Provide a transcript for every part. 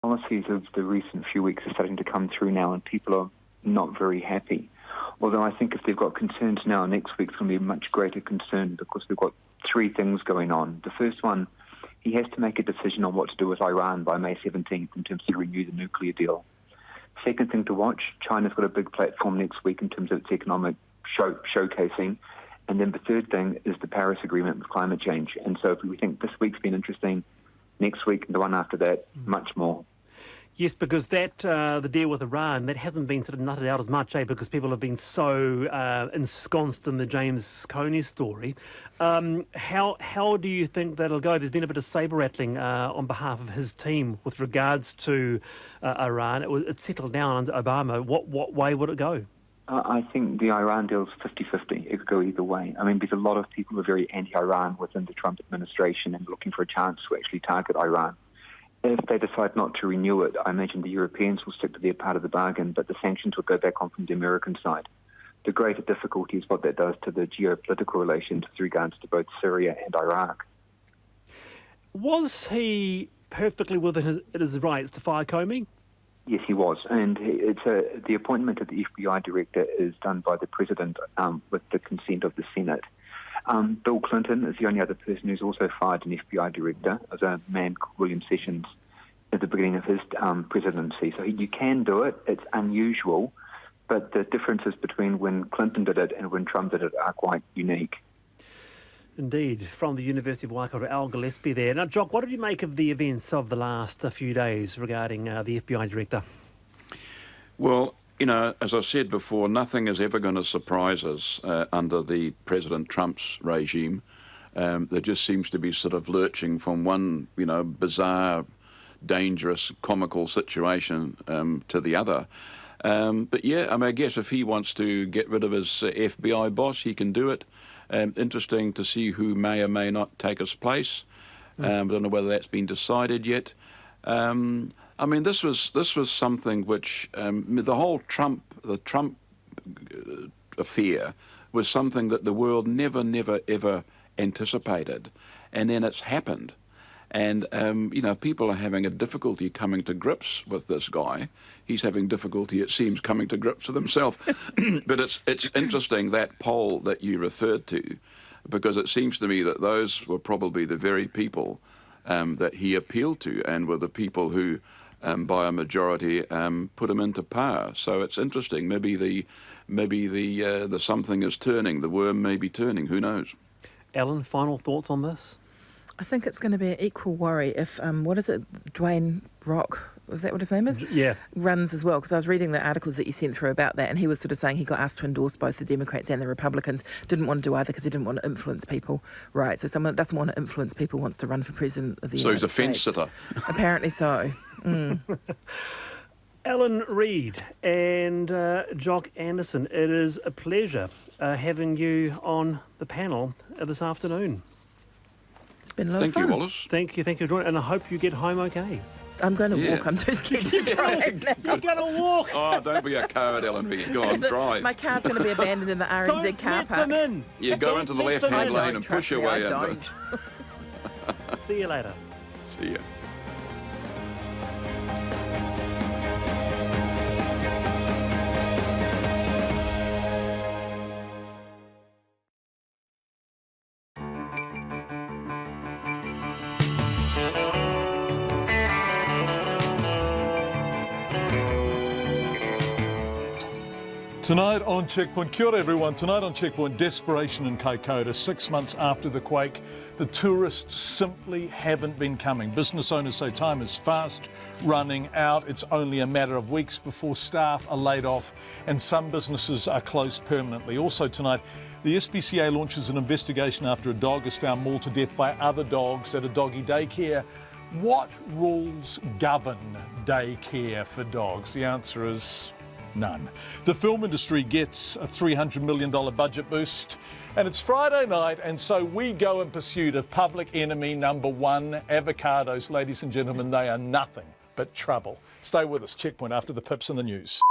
policies of the recent few weeks are starting to come through now, and people are not very happy. Although I think if they've got concerns now, next week's going to be a much greater concern because we've got three things going on. The first one, he has to make a decision on what to do with Iran by May 17th in terms of renew the nuclear deal. Second thing to watch, China's got a big platform next week in terms of its economic showcasing. And then the third thing is the Paris Agreement with climate change. And so if we think this week's been interesting, next week and the one after that, much more. Yes, because that the deal with Iran, that hasn't been sort of nutted out as much, because people have been so ensconced in the James Coney story. How do you think that'll go? There's been a bit of sabre rattling on behalf of his team with regards to Iran. It settled down under Obama. What way would it go? I think the Iran deal's 50-50. It could go either way. I mean, there's a lot of people who are very anti-Iran within the Trump administration and looking for a chance to actually target Iran. If they decide not to renew it, I imagine the Europeans will stick to their part of the bargain, but the sanctions will go back on from the American side. The greater difficulty is what that does to the geopolitical relations with regards to both Syria and Iraq. Was he perfectly within his rights to fire Comey? Yes, he was, and the appointment of the FBI director is done by the president with the consent of the Senate. Bill Clinton is the only other person who's also fired an FBI director, as a man called William Sessions, at the beginning of his presidency. So you can do it. It's unusual, but the differences between when Clinton did it and when Trump did it are quite unique. Indeed. From the University of Waikato, Al Gillespie there. Now, Jock, what did you make of the events of the last few days regarding the FBI director? Well, you know, as I said before, nothing is ever going to surprise us under the President Trump's regime. There just seems to be sort of lurching from one, bizarre, dangerous, comical situation to the other. But yeah, I guess if he wants to get rid of his FBI boss, he can do it. Interesting to see who may or may not take his place. I don't know whether that's been decided yet. This was something which the whole Trump affair was something that the world never ever anticipated, and then it's happened, and people are having a difficulty coming to grips with this guy. He's having difficulty, it seems, coming to grips with himself. But it's interesting, that poll that you referred to, because it seems to me that those were probably the very people that he appealed to, and were the people who, by a majority, put him into power. So it's interesting. Maybe the something is turning. The worm may be turning. Who knows? Ellen, final thoughts on this? I think it's going to be an equal worry if Dwayne Rock, is that what his name is? Yeah. Runs as well, because I was reading the articles that you sent through about that, and he was sort of saying he got asked to endorse both the Democrats and the Republicans. Didn't want to do either because he didn't want to influence people. Right, so someone that doesn't want to influence people wants to run for president of the United States. So he's a fence-sitter. Apparently so. Alan Reid and Jock Anderson, it is a pleasure having you on the panel this afternoon. It's been a lot of fun. Thank you, Wallace. Thank you for joining, and I hope you get home okay. I'm going to walk. I'm too scared to drive now. You're going to walk. Oh, don't be a coward, Ellen. Go on, drive. My car's going to be abandoned in the RNZ car park. Don't let them in. You go into the left-hand lane and push your way into it. See you later. See ya. Tonight on Checkpoint, kia ora everyone, tonight on Checkpoint, desperation in Kaikōura. 6 months after the quake, the tourists simply haven't been coming. Business owners say time is fast running out. It's only a matter of weeks before staff are laid off and some businesses are closed permanently. Also tonight, the SPCA launches an investigation after a dog is found mauled to death by other dogs at a doggy daycare. What rules govern daycare for dogs? The answer is none. The film industry gets a $300 million budget boost, and it's Friday night, and so we go in pursuit of public enemy number one, avocados. Ladies and gentlemen, they are nothing but trouble. Stay with us. Checkpoint after the pips and the news.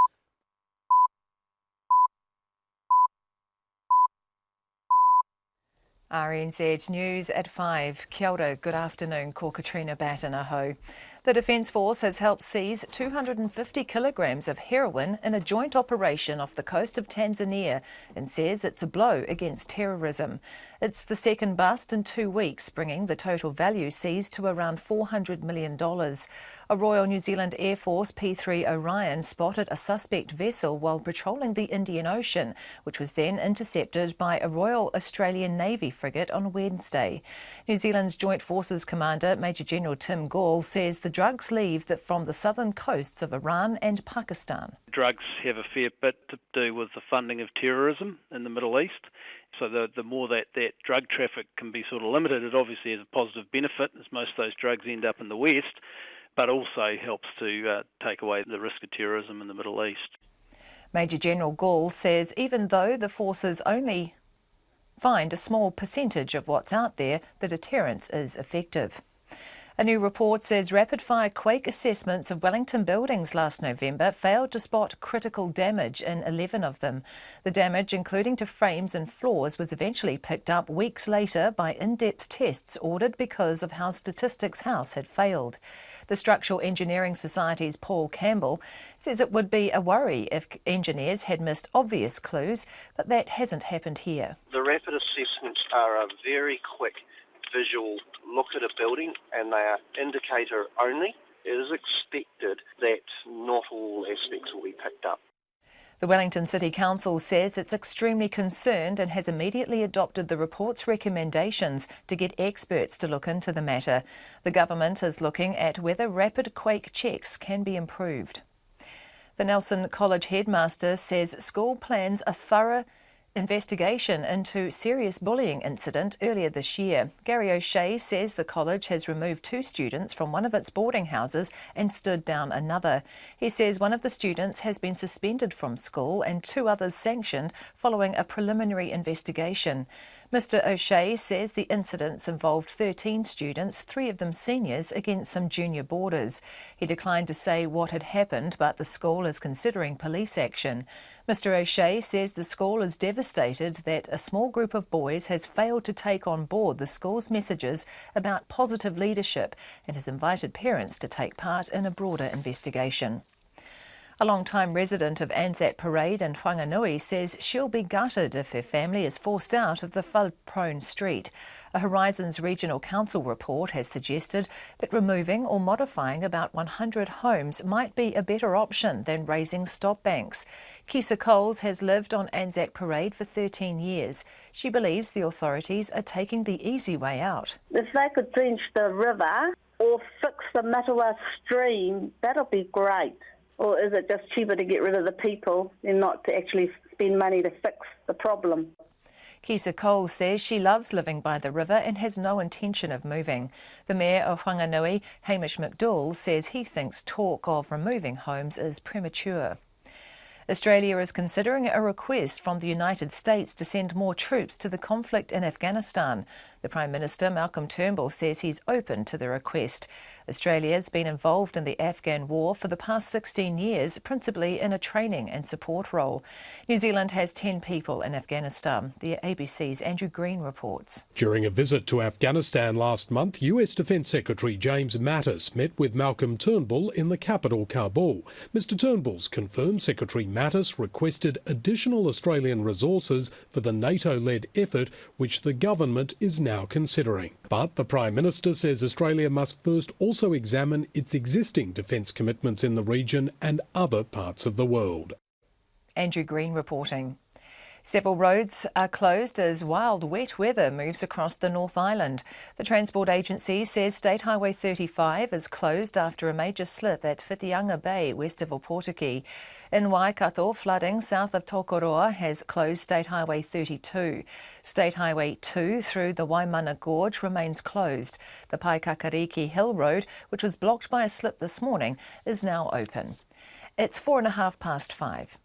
RNZ News at 5. Kia ora, good afternoon, ko Katrina Bat in aho. The Defence Force has helped seize 250 kilograms of heroin in a joint operation off the coast of Tanzania and says it's a blow against terrorism. It's the second bust in 2 weeks, bringing the total value seized to around $400 million. A Royal New Zealand Air Force P-3 Orion spotted a suspect vessel while patrolling the Indian Ocean, which was then intercepted by a Royal Australian Navy frigate on Wednesday. New Zealand's Joint Forces Commander Major General Tim Gall says the drugs leave from the southern coasts of Iran and Pakistan. Drugs have a fair bit to do with the funding of terrorism in the Middle East. So the more that drug traffic can be sort of limited, it obviously has a positive benefit, as most of those drugs end up in the West, but also helps to take away the risk of terrorism in the Middle East. Major General Gall says even though the forces only find a small percentage of what's out there, the deterrence is effective. A new report says rapid-fire quake assessments of Wellington buildings last November failed to spot critical damage in 11 of them. The damage, including to frames and floors, was eventually picked up weeks later by in-depth tests ordered because of how Statistics House had failed. The Structural Engineering Society's Paul Campbell says it would be a worry if engineers had missed obvious clues, but that hasn't happened here. The rapid assessments are a very quick visual look at a building and they are indicator only. It is expected that not all aspects will be picked up. The Wellington City Council says it's extremely concerned and has immediately adopted the report's recommendations to get experts to look into the matter. The government is looking at whether rapid quake checks can be improved. The Nelson College headmaster says school plans a thorough investigation into serious bullying incident earlier this year. Gary O'Shea says the college has removed 2 students from one of its boarding houses and stood down another. He says one of the students has been suspended from school and 2 others sanctioned following a preliminary investigation. Mr O'Shea says the incidents involved 13 students, 3 of them seniors, against some junior boarders. He declined to say what had happened, but the school is considering police action. Mr O'Shea says the school is devastated that a small group of boys has failed to take on board the school's messages about positive leadership and has invited parents to take part in a broader investigation. A long-time resident of Anzac Parade in Whanganui says she'll be gutted if her family is forced out of the flood-prone street. A Horizons Regional Council report has suggested that removing or modifying about 100 homes might be a better option than raising stop banks. Kisa Coles has lived on Anzac Parade for 13 years. She believes the authorities are taking the easy way out. If they could drench the river or fix the Matawa stream, that'll be great. Or is it just cheaper to get rid of the people and not to actually spend money to fix the problem? Kisa Cole says she loves living by the river and has no intention of moving. The Mayor of Whanganui, Hamish McDougall, says he thinks talk of removing homes is premature. Australia is considering a request from the United States to send more troops to the conflict in Afghanistan. The Prime Minister, Malcolm Turnbull, says he's open to the request. Australia has been involved in the Afghan war for the past 16 years, principally in a training and support role. New Zealand has 10 people in Afghanistan. The ABC's Andrew Green reports. During a visit to Afghanistan last month, US Defence Secretary James Mattis met with Malcolm Turnbull in the capital, Kabul. Mr Turnbull's confirmed Secretary Mattis requested additional Australian resources for the NATO-led effort, which the government is now considering. But the Prime Minister says Australia must first also examine its existing defence commitments in the region and other parts of the world. Andrew Green reporting. Several roads are closed as wild, wet weather moves across the North Island. The Transport Agency says State Highway 35 is closed after a major slip at Whitianga Bay, west of Opotiki. In Waikato, flooding south of Tokoroa has closed State Highway 32. State Highway 2 through the Waimana Gorge remains closed. The Paikakariki Hill Road, which was blocked by a slip this morning, is now open. It's 5:04.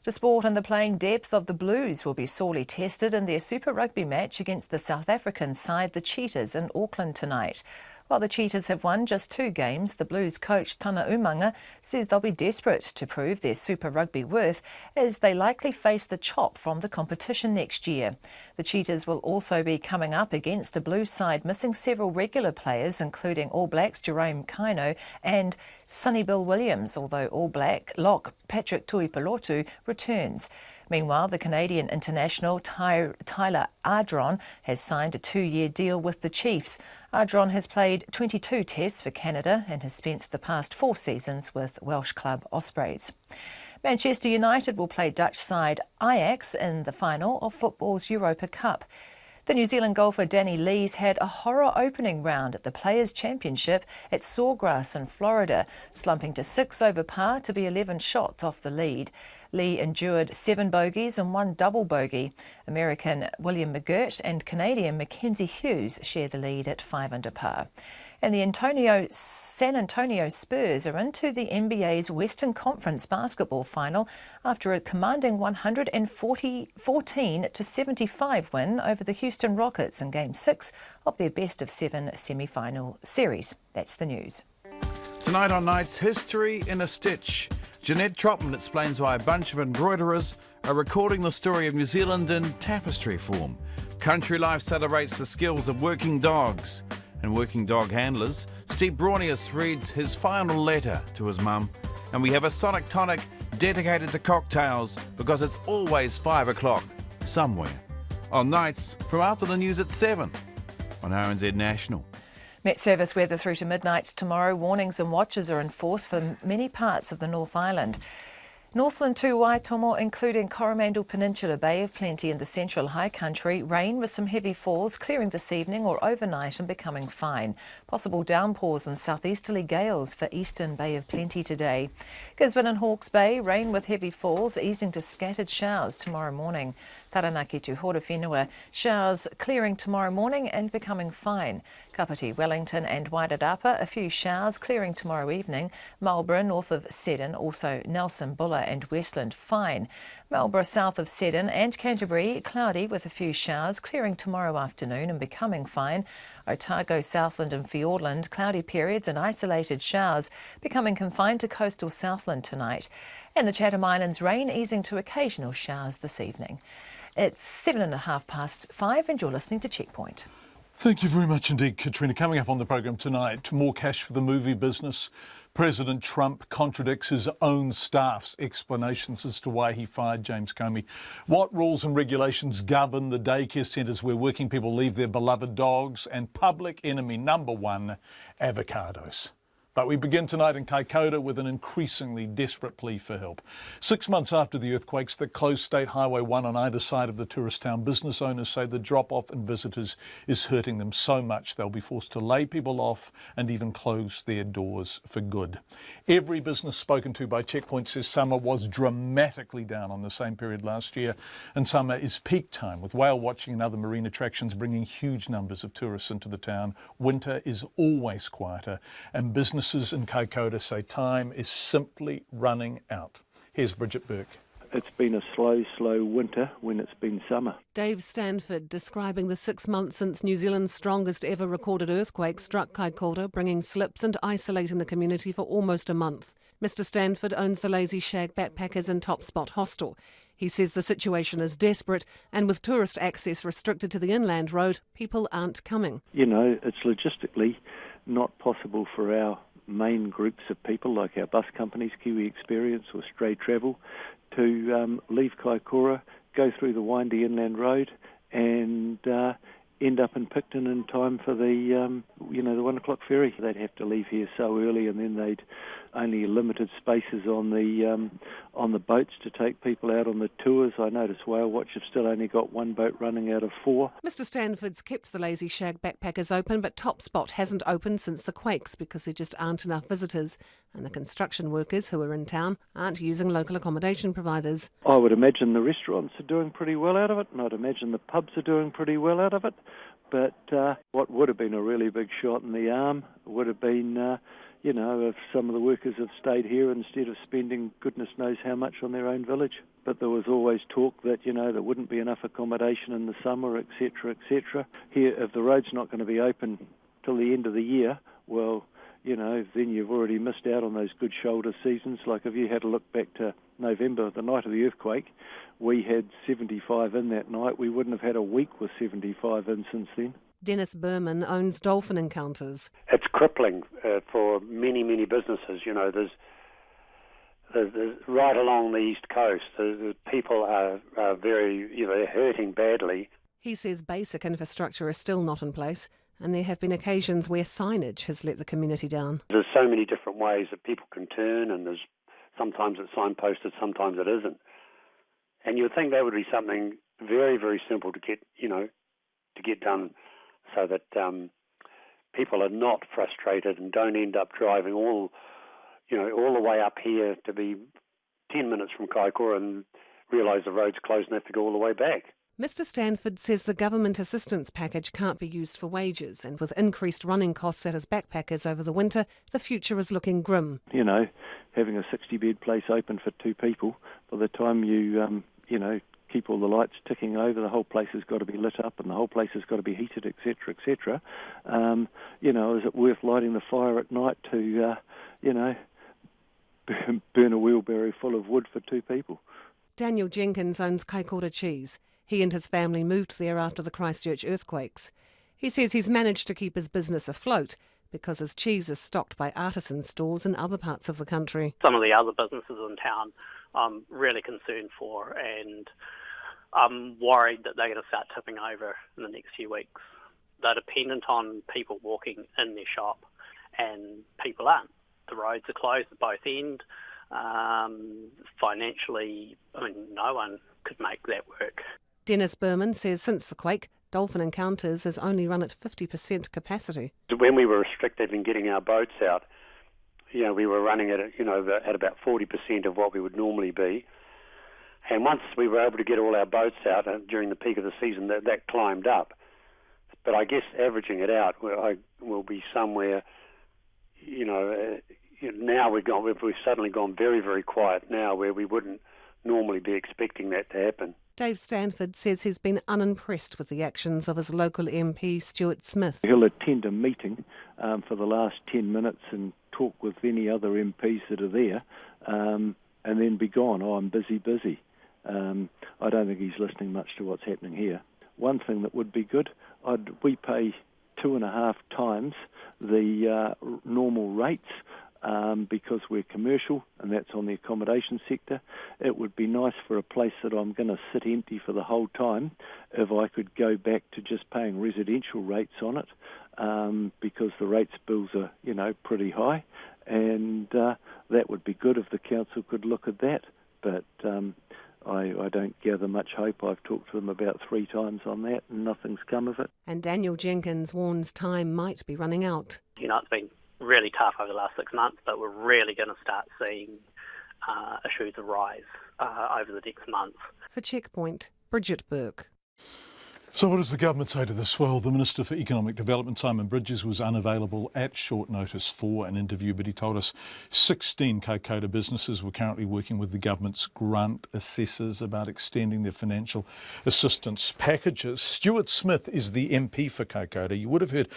To sport, and the playing depth of the Blues will be sorely tested in their Super Rugby match against the South African side, the Cheetahs, in Auckland tonight. While the Cheetahs have won just 2 games, the Blues coach Tana Umanga says they'll be desperate to prove their Super Rugby worth as they likely face the chop from the competition next year. The Cheetahs will also be coming up against a Blues side missing several regular players, including All Blacks Jerome Kaino and Sonny Bill Williams, although All Black lock Patrick Tuipulotu returns. Meanwhile, the Canadian international Tyler Ardron has signed a 2-year deal with the Chiefs. Ardron has played 22 tests for Canada and has spent the past 4 seasons with Welsh club Ospreys. Manchester United will play Dutch side Ajax in the final of football's Europa Cup. The New Zealand golfer Danny Lees had a horror opening round at the Players' Championship at Sawgrass in Florida, slumping to 6 over par to be 11 shots off the lead. Lee endured 7 bogeys and 1 double bogey. American William McGirt and Canadian Mackenzie Hughes share the lead at 5 under par. And the San Antonio Spurs are into the NBA's Western Conference basketball final after a commanding 114-75 win over the Houston Rockets in Game 6 of their best-of-7 semi-final series. That's the news. Tonight on Night's History in a Stitch, Jeanette Trotman explains why a bunch of embroiderers are recording the story of New Zealand in tapestry form. Country Life celebrates the skills of working dogs and working dog handlers. Steve Braunius reads his final letter to his mum. And we have a Sonic Tonic dedicated to cocktails because it's always 5 o'clock somewhere. On nights from after the news at 7 on RNZ National. Met Service weather through to midnight tomorrow. Warnings and watches are in force for many parts of the North Island. Northland to Waitomo, including Coromandel Peninsula, Bay of Plenty and the Central High Country. Rain with some heavy falls, clearing this evening or overnight and becoming fine. Possible downpours and southeasterly gales for eastern Bay of Plenty today. Gisborne and Hawke's Bay, rain with heavy falls, easing to scattered showers tomorrow morning. Taranaki to Horowhenua, showers clearing tomorrow morning and becoming fine. Kapiti, Wellington and Wairarapa, a few showers clearing tomorrow evening. Marlborough, north of Seddon, also Nelson, Buller and Westland, fine. Marlborough, south of Seddon and Canterbury, cloudy with a few showers clearing tomorrow afternoon and becoming fine. Otago, Southland and Fiordland, cloudy periods and isolated showers becoming confined to coastal Southland tonight. And the Chatham Islands, rain easing to occasional showers this evening. It's 5:07 and you're listening to Checkpoint. Thank you very much indeed, Katrina. Coming up on the program tonight, more cash for the movie business. President Trump contradicts his own staff's explanations as to why he fired James Comey. What rules and regulations govern the daycare centres where working people leave their beloved dogs? And public enemy number 1, avocados. But we begin tonight in Kaikōura with an increasingly desperate plea for help. 6 months after the earthquakes that closed State Highway 1 on either side of the tourist town, business owners say the drop-off in visitors is hurting them so much they'll be forced to lay people off and even close their doors for good. Every business spoken to by Checkpoint says summer was dramatically down on the same period last year, and summer is peak time with whale watching and other marine attractions bringing huge numbers of tourists into the town. Winter is always quieter, and businesses in Kaikōura say time is simply running out. Here's Bridget Burke. It's been a slow winter when it's been summer. Dave Stanford describing the 6 months since New Zealand's strongest ever recorded earthquake struck Kaikōura, bringing slips and isolating the community for almost a month. Mr. Stanford owns the Lazy Shag Backpackers and Top Spot Hostel. He says the situation is desperate, and with tourist access restricted to the inland road, people aren't coming. You know, it's logistically not possible for our main groups of people like our bus companies, Kiwi Experience or Stray Travel, to leave Kaikōura, go through the windy inland road and end up in Picton in time for the 1 o'clock ferry. They'd have to leave here so early, and then they'd only limited spaces on the boats to take people out on the tours. I noticed Whale Watch have still only got 1 boat running out of 4. Mr. Stanford's kept the Lazy Shag Backpackers open, but Top Spot hasn't opened since the quakes because there just aren't enough visitors, and the construction workers who are in town aren't using local accommodation providers. I would imagine the restaurants are doing pretty well out of it, and I'd imagine the pubs are doing pretty well out of it. But what would have been a really big shot in the arm would have been if some of the workers have stayed here instead of spending goodness knows how much on their own village. But there was always talk that, there wouldn't be enough accommodation in the summer, etc., etc. Here, if the road's not going to be open till the end of the year, well, then you've already missed out on those good shoulder seasons. Like if you had a look back to November, the night of the earthquake, we had 75 in that night. We wouldn't have had a week with 75 in since then. Dennis Berman owns Dolphin Encounters. It's crippling for many, many businesses. There's right along the east coast, the people are very, they're hurting badly. He says basic infrastructure is still not in place, and there have been occasions where signage has let the community down. There's so many different ways that people can turn, and there's sometimes it's signposted, sometimes it isn't. And you would think that would be something very, very simple to get done, so that people are not frustrated and don't end up driving all the way up here to be 10 minutes from Kaikōura and realise the road's closed and have to go all the way back. Mr Stanford says the government assistance package can't be used for wages, and with increased running costs at his backpackers over the winter, the future is looking grim. Having a 60-bed place open for 2 people, by the time you, keep all the lights ticking over, the whole place has got to be lit up and the whole place has got to be heated, etc., etc. Is it worth lighting the fire at night to, burn a wheelbarrow full of wood for 2 people? Daniel Jenkins owns Kaikōura Cheese. He and his family moved there after the Christchurch earthquakes. He says he's managed to keep his business afloat because his cheese is stocked by artisan stores in other parts of the country. Some of the other businesses in town I'm really concerned for, and I'm worried that they're going to start tipping over in the next few weeks. They're dependent on people walking in their shop, and people aren't. The roads are closed at both ends. Financially, no one could make that work. Dennis Berman says since the quake, Dolphin Encounters has only run at 50% capacity. When we were restricted in getting our boats out, we were running at about 40% of what we would normally be. And once we were able to get all our boats out during the peak of the season, that climbed up. But I guess averaging it out, will be somewhere, now we've suddenly gone very, very quiet now, where we wouldn't normally be expecting that to happen. Dave Stanford says he's been unimpressed with the actions of his local MP, Stuart Smith. He'll attend a meeting for the last 10 minutes and talk with any other MPs that are there, and then be gone. I'm busy. I don't think he's listening much to what's happening here. One thing that would be good, we pay 2.5 times the normal rates because we're commercial, and that's on the accommodation sector. It would be nice for a place that I'm going to sit empty for the whole time if I could go back to just paying residential rates on it, because the rates bills are, pretty high, and that would be good if the council could look at that. But I don't gather much hope. I've talked to them about 3 times on that, and nothing's come of it. And Daniel Jenkins warns time might be running out. It's been really tough over the last 6 months, but we're really going to start seeing issues arise over the next month. For Checkpoint, Bridget Burke. So what does the government say to this? Well, the Minister for Economic Development, Simon Bridges, was unavailable at short notice for an interview, but he told us 16 Kaikōura businesses were currently working with the government's grant assessors about extending their financial assistance packages. Stuart Smith is the MP for Kaikōura. You would have heard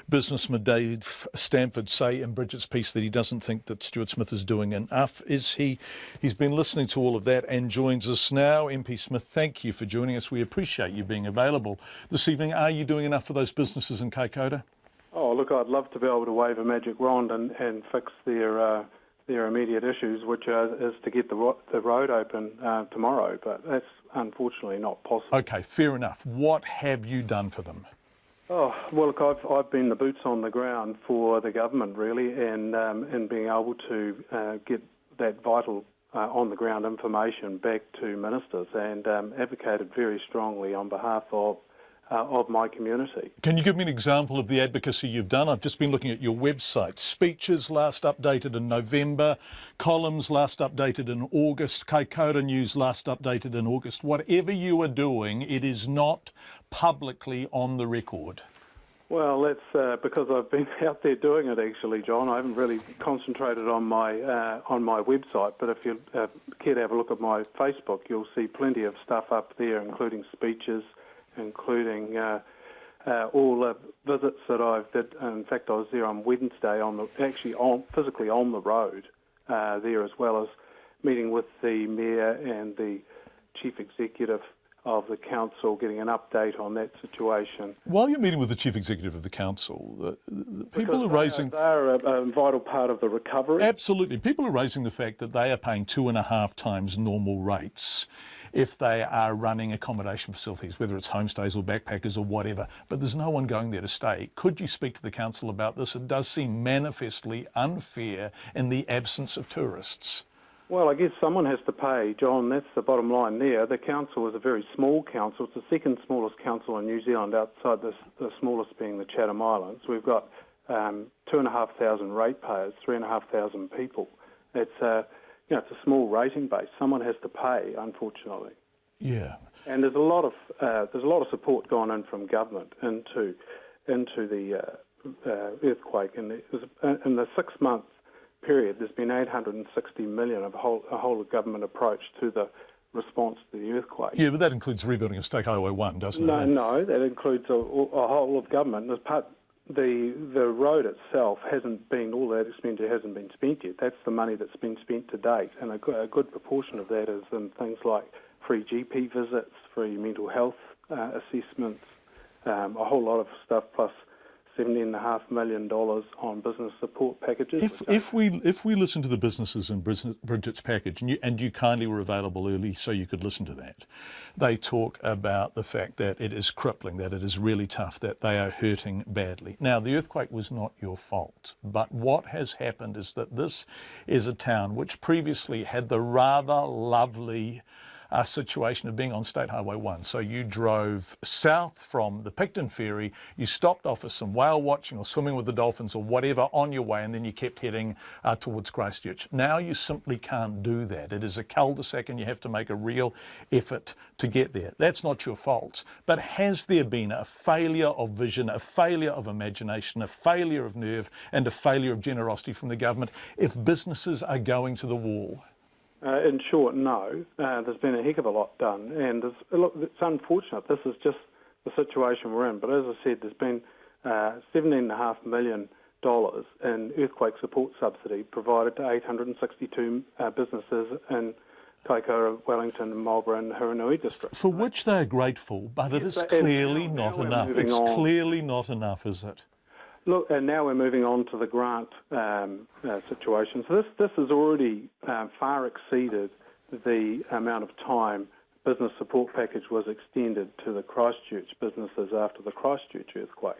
businessman Dave Stanford say in Bridget's piece that he doesn't think that Stuart Smith is doing enough. Is he? He's been listening to all of that and joins us now. MP Smith, thank you for joining us. We appreciate you being available this evening. Are you doing enough for those businesses in Kaikōura? Oh, look, I'd love to be able to wave a magic wand and fix their immediate issues, which is to get the road open tomorrow, but that's unfortunately not possible. Okay, fair enough. What have you done for them? Oh, well, look, I've been the boots on the ground for the government, really, and being able to get that vital on-the-ground information back to ministers and advocated very strongly on behalf of my community. Can you give me an example of the advocacy you've done? I've just been looking at your website. Speeches last updated in November, columns last updated in August, Kaikōura News last updated in August. Whatever you are doing, it is not publicly on the record. Well, that's because I've been out there doing it, actually, John. I haven't really concentrated on my website, but if you care to have a look at my Facebook, you'll see plenty of stuff up there, including speeches, including all the visits that I've did. In fact, I was there on Wednesday, physically on the road there, as well as meeting with the Mayor and the Chief Executive of the Council, getting an update on that situation. While you're meeting with the Chief Executive of the Council, the people are raising... They're a vital part of the recovery. Absolutely. People are raising the fact that they are paying 2.5 times normal rates if they are running accommodation facilities, whether it's homestays or backpackers or whatever, but there's no one going there to stay. Could you speak to the Council about this? It does seem manifestly unfair in the absence of tourists. Well, I guess someone has to pay, John. That's the bottom line there. The council is a very small council. It's the second smallest council in New Zealand, outside the smallest being the Chatham Islands. We've got 2,500 ratepayers, 3,500 people. It's it's a small rating base. Someone has to pay, unfortunately. Yeah. And there's a lot of support gone in from government into the earthquake. And in the 6 months period, there's been 860 million of a whole of government approach to the response to the earthquake. Yeah, but that includes rebuilding of State Highway 1, doesn't it? No, that includes a whole of government. The road itself hasn't been, all that expenditure hasn't been spent yet. That's the money that's been spent to date, and a good proportion of that is in things like free GP visits, free mental health assessments, a whole lot of stuff, plus $17.5 million on business support packages. If we listen to the businesses in Bridget's package, and you kindly were available early so you could listen to that, they talk about the fact that it is crippling, that it is really tough, that they are hurting badly. Now, the earthquake was not your fault, but what has happened is that this is a town which previously had the rather lovely situation of being on State Highway 1. So you drove south from the Picton Ferry, you stopped off for some whale watching or swimming with the dolphins or whatever on your way, and then you kept heading towards Christchurch. Now you simply can't do that. It is a cul-de-sac and you have to make a real effort to get there. That's not your fault. But has there been a failure of vision, a failure of imagination, a failure of nerve, and a failure of generosity from the government if businesses are going to the wall? In short, no. There's been a heck of a lot done, and it's unfortunate. This is just the situation we're in. But as I said, there's been $17.5 million in earthquake support subsidy provided to 862 businesses in Kaikōura, Wellington, Marlborough and Huranui districts. For which they are grateful, but it is clearly not enough. It's clearly not enough, is it? Look, and now we're moving on to the grant situation. So this has already far exceeded the amount of time business support package was extended to the Christchurch businesses after the Christchurch earthquake.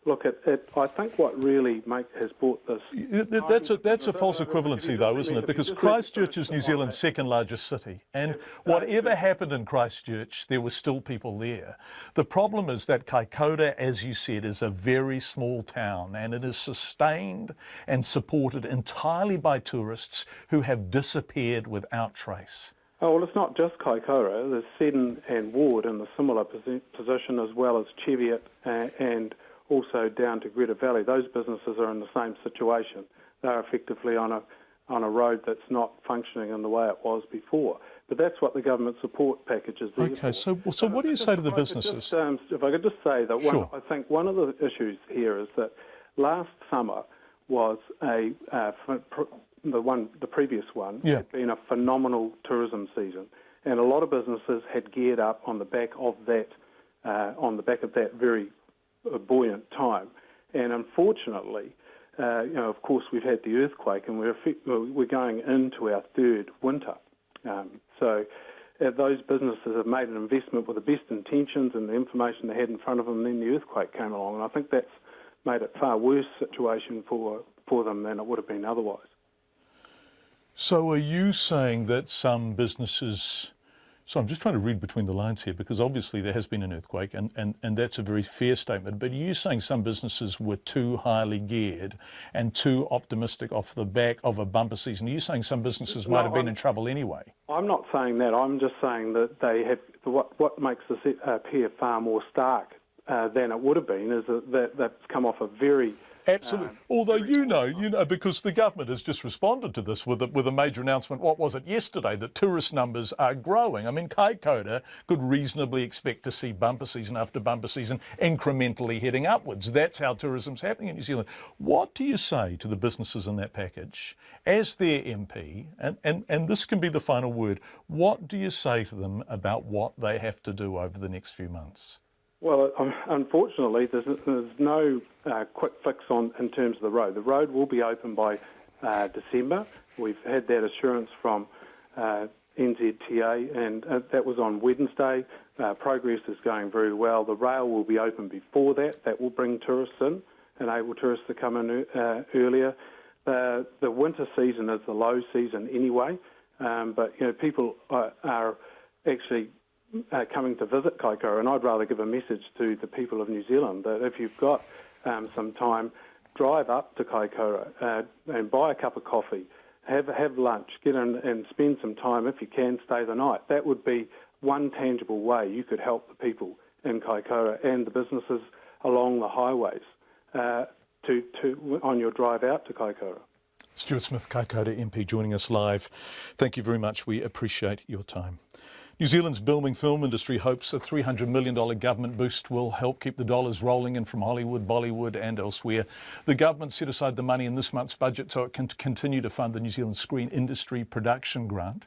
Look, I think what really has brought this... That's a false equivalency, though, isn't it? Because Christchurch is New Zealand's second largest city, and whatever happened in Christchurch, there were still people there. The problem is that Kaikōura, as you said, is a very small town, and it is sustained and supported entirely by tourists who have disappeared without trace. Oh, well, it's not just Kaikōura. There's Seddon and Ward in the similar position, as well as Cheviot and also down to Greta Valley. Those businesses are in the same situation. They're effectively on a road that's not functioning in the way it was before. But that's what the government support package is there for. So what do you say to the businesses? If I could just say that I think one of the issues here is that last summer was the previous one had been a phenomenal tourism season, and a lot of businesses had geared up on the back of that very buoyant time. And unfortunately, of course, we've had the earthquake, and we're going into our third winter. So those businesses have made an investment with the best intentions and the information they had in front of them, and then the earthquake came along, and I think that's made it a far worse situation for them than it would have been otherwise. So are you saying that some businesses... So I'm just trying to read between the lines here, because obviously there has been an earthquake, and that's a very fair statement. But are you saying some businesses were too highly geared and too optimistic off the back of a bumper season? Are you saying some businesses might have been in trouble anyway? I'm not saying that. I'm just saying that they have... What makes this appear far more stark than it would have been is that that's come off a very Absolutely. Although you know, because the government has just responded to this with a major announcement. What was it yesterday? That tourist numbers are growing. I mean, Kaikōura could reasonably expect to see bumper season after bumper season incrementally heading upwards. That's how tourism's happening in New Zealand. What do you say to the businesses in that package as their MP? And this can be the final word. What do you say to them about what they have to do over the next few months? Well, unfortunately, there's no quick fix in terms of the road. The road will be open by December. We've had that assurance from NZTA, and that was on Wednesday. Progress is going very well. The rail will be open before that. That will bring tourists in, enable tourists to come in earlier. The winter season is the low season anyway, but people are actually coming to visit Kaikōura, and I'd rather give a message to the people of New Zealand that if you've got some time, drive up to Kaikōura and buy a cup of coffee, have lunch, get in and spend some time, if you can, stay the night. That would be one tangible way you could help the people in Kaikōura and the businesses along the highways on your drive out to Kaikōura. Stuart Smith, Kaikōura MP, joining us live. Thank you very much. We appreciate your time. New Zealand's booming film industry hopes a $300 million government boost will help keep the dollars rolling in from Hollywood, Bollywood and elsewhere. The government set aside the money in this month's budget so it can continue to fund the New Zealand Screen Industry Production Grant.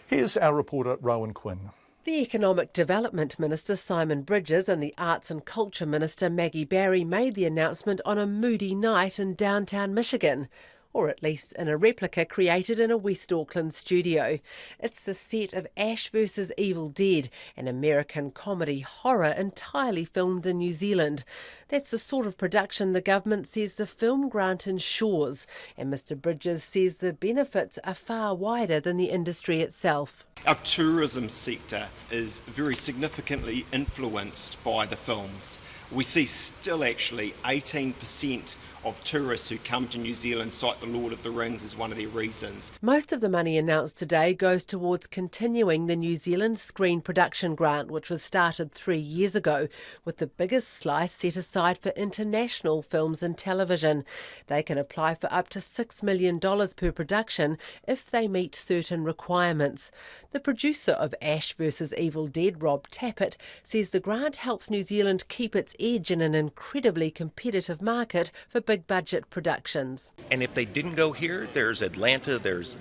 Here's our reporter Rowan Quinn. The Economic Development Minister Simon Bridges and the Arts and Culture Minister Maggie Barry made the announcement on a moody night in downtown Michigan, or at least in a replica created in a West Auckland studio. It's the set of Ash vs Evil Dead, an American comedy horror entirely filmed in New Zealand. That's the sort of production the government says the film grant ensures, and Mr Bridges says the benefits are far wider than the industry itself. Our tourism sector is very significantly influenced by the films. We see still actually 18% of tourists who come to New Zealand cite the Lord of the Rings as one of their reasons. Most of the money announced today goes towards continuing the New Zealand Screen Production Grant, which was started 3 years ago, with the biggest slice set aside for international films and television. They can apply for up to $6 million per production if they meet certain requirements. The producer of Ash vs Evil Dead, Rob Tappert, says the grant helps New Zealand keep its edge in an incredibly competitive market for big budget productions. And if they didn't go here, there's Atlanta, there's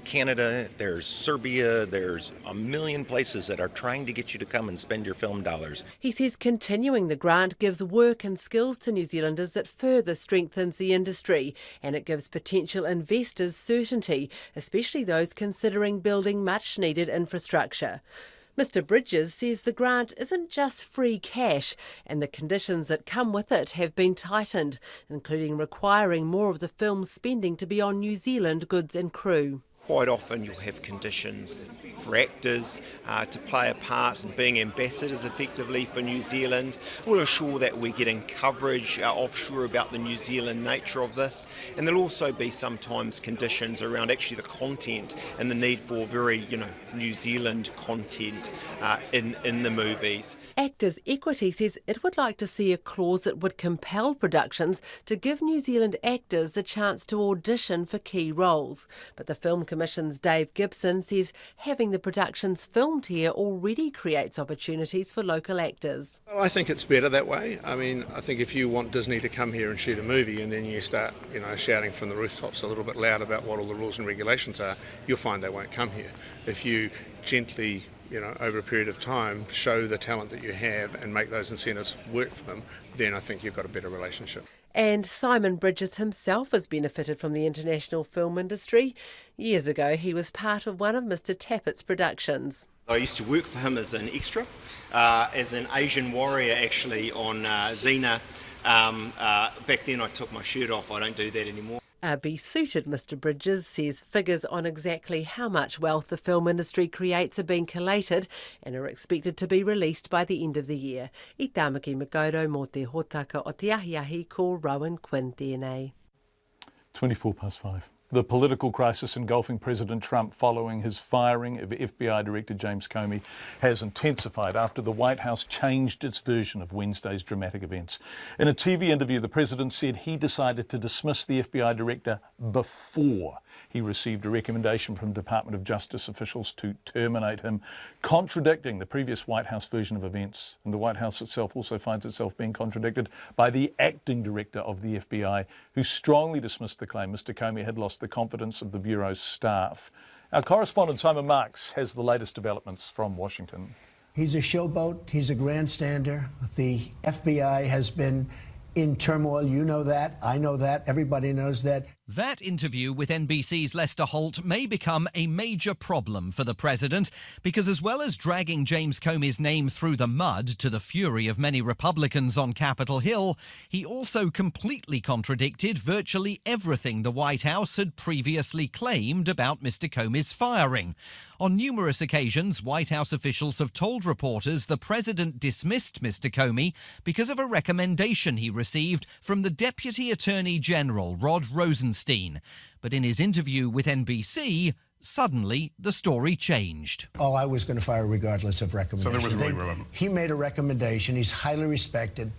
Canada, there's Serbia, there's a million places that are trying to get you to come and spend your film dollars. He says continuing the grant gives work and skills to New Zealanders that further strengthens the industry, and it gives potential investors certainty, especially those considering building much needed infrastructure. Mr Bridges says the grant isn't just free cash, and the conditions that come with it have been tightened, including requiring more of the film's spending to be on New Zealand goods and crew. Quite often you'll have conditions for actors to play a part in being ambassadors effectively for New Zealand. We'll ensure that we're getting coverage offshore about the New Zealand nature of this, and there'll also be sometimes conditions around actually the content and the need for very New Zealand content in the movies. Actors Equity says it would like to see a clause that would compel productions to give New Zealand actors a chance to audition for key roles, but the Film Commission's Dave Gibson says having the productions filmed here already creates opportunities for local actors. Well, I think it's better that way. I mean, I think if you want Disney to come here and shoot a movie and then you start, shouting from the rooftops a little bit loud about what all the rules and regulations are, you'll find they won't come here. If you gently, over a period of time, show the talent that you have and make those incentives work for them, then I think you've got a better relationship. And Simon Bridges himself has benefited from the international film industry. Years ago, he was part of one of Mr Tappert's productions. I used to work for him as an extra, as an Asian warrior actually on Xena. Back then I took my shirt off. I don't do that anymore. Be-suited Mr Bridges says figures on exactly how much wealth the film industry creates are being collated and are expected to be released by the end of the year. I tāmaki Makoto mō te hōtaka o te ahi ko Rowan Quinn tēnei. 5:24. The political crisis engulfing President Trump following his firing of FBI Director James Comey has intensified after the White House changed its version of Wednesday's dramatic events. In a TV interview, the president said he decided to dismiss the FBI director before he received a recommendation from Department of Justice officials to terminate him, contradicting the previous White House version of events. And the White House itself also finds itself being contradicted by the acting director of the FBI, who strongly dismissed the claim Mr. Comey had lost the confidence of the Bureau's staff. Our correspondent Simon Marks has the latest developments from Washington. He's a showboat. He's a grandstander. The FBI has been in turmoil. You know that. I know that. Everybody knows that. That interview with NBC's Lester Holt may become a major problem for the president because, as well as dragging James Comey's name through the mud to the fury of many Republicans on Capitol Hill, he also completely contradicted virtually everything the White House had previously claimed about Mr. Comey's firing. On numerous occasions, White House officials have told reporters the president dismissed Mr. Comey because of a recommendation he received from the Deputy Attorney General, Rod Rosenstein. But in his interview with NBC, suddenly the story changed. Oh, I was going to fire regardless of recommendation. So there was really he made a recommendation. He's highly respected.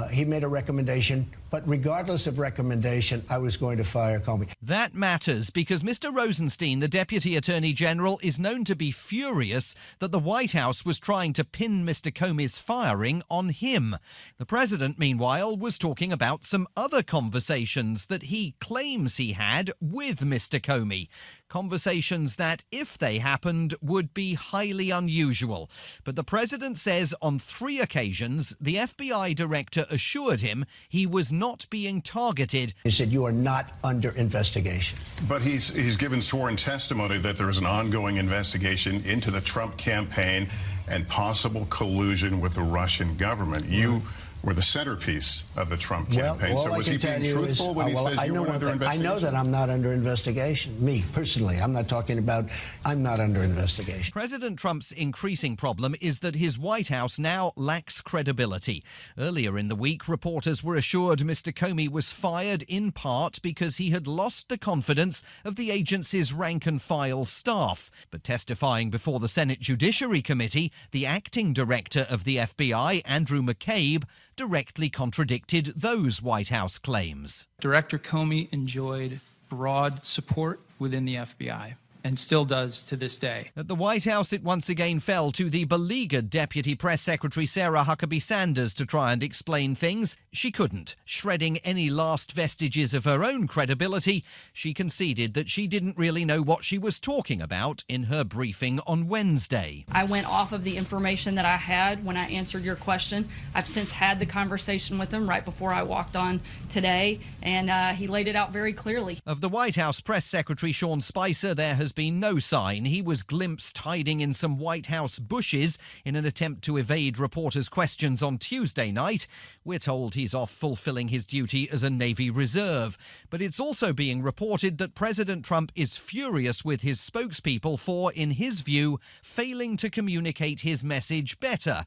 He made a recommendation, but regardless of recommendation, I was going to fire Comey. That matters because Mr. Rosenstein, the Deputy Attorney General, is known to be furious that the White House was trying to pin Mr. Comey's firing on him. The president, meanwhile, was talking about some other conversations that he claims he had with Mr. Comey. Conversations that, if they happened, would be highly unusual. But the president says on 3 occasions the FBI director assured him he was not being targeted. He said, "You are not under investigation." But he's given sworn testimony that there is an ongoing investigation into the Trump campaign and possible collusion with the Russian government. You were the centerpiece of the Trump campaign. So was he being truthful when he says you were under investigation? I know that I'm not under investigation. Me, personally. I'm not talking about I'm not under investigation. President Trump's increasing problem is that his White House now lacks credibility. Earlier in the week, reporters were assured Mr. Comey was fired in part because he had lost the confidence of the agency's rank-and-file staff. But testifying before the Senate Judiciary Committee, the acting director of the FBI, Andrew McCabe, directly contradicted those White House claims. Director Comey enjoyed broad support within the FBI and still does to this day. At the White House, it once again fell to the beleaguered Deputy Press Secretary Sarah Huckabee Sanders to try and explain things. She couldn't. Shredding any last vestiges of her own credibility, she conceded that she didn't really know what she was talking about in her briefing on Wednesday. I went off of the information that I had when I answered your question. I've since had the conversation with him right before I walked on today, and he laid it out very clearly. Of the White House Press Secretary Sean Spicer, there has been no sign. He was glimpsed hiding in some White House bushes in an attempt to evade reporters' questions on Tuesday night. We're told he's off fulfilling his duty as a Navy reserve. But it's also being reported that President Trump is furious with his spokespeople for, in his view, failing to communicate his message better.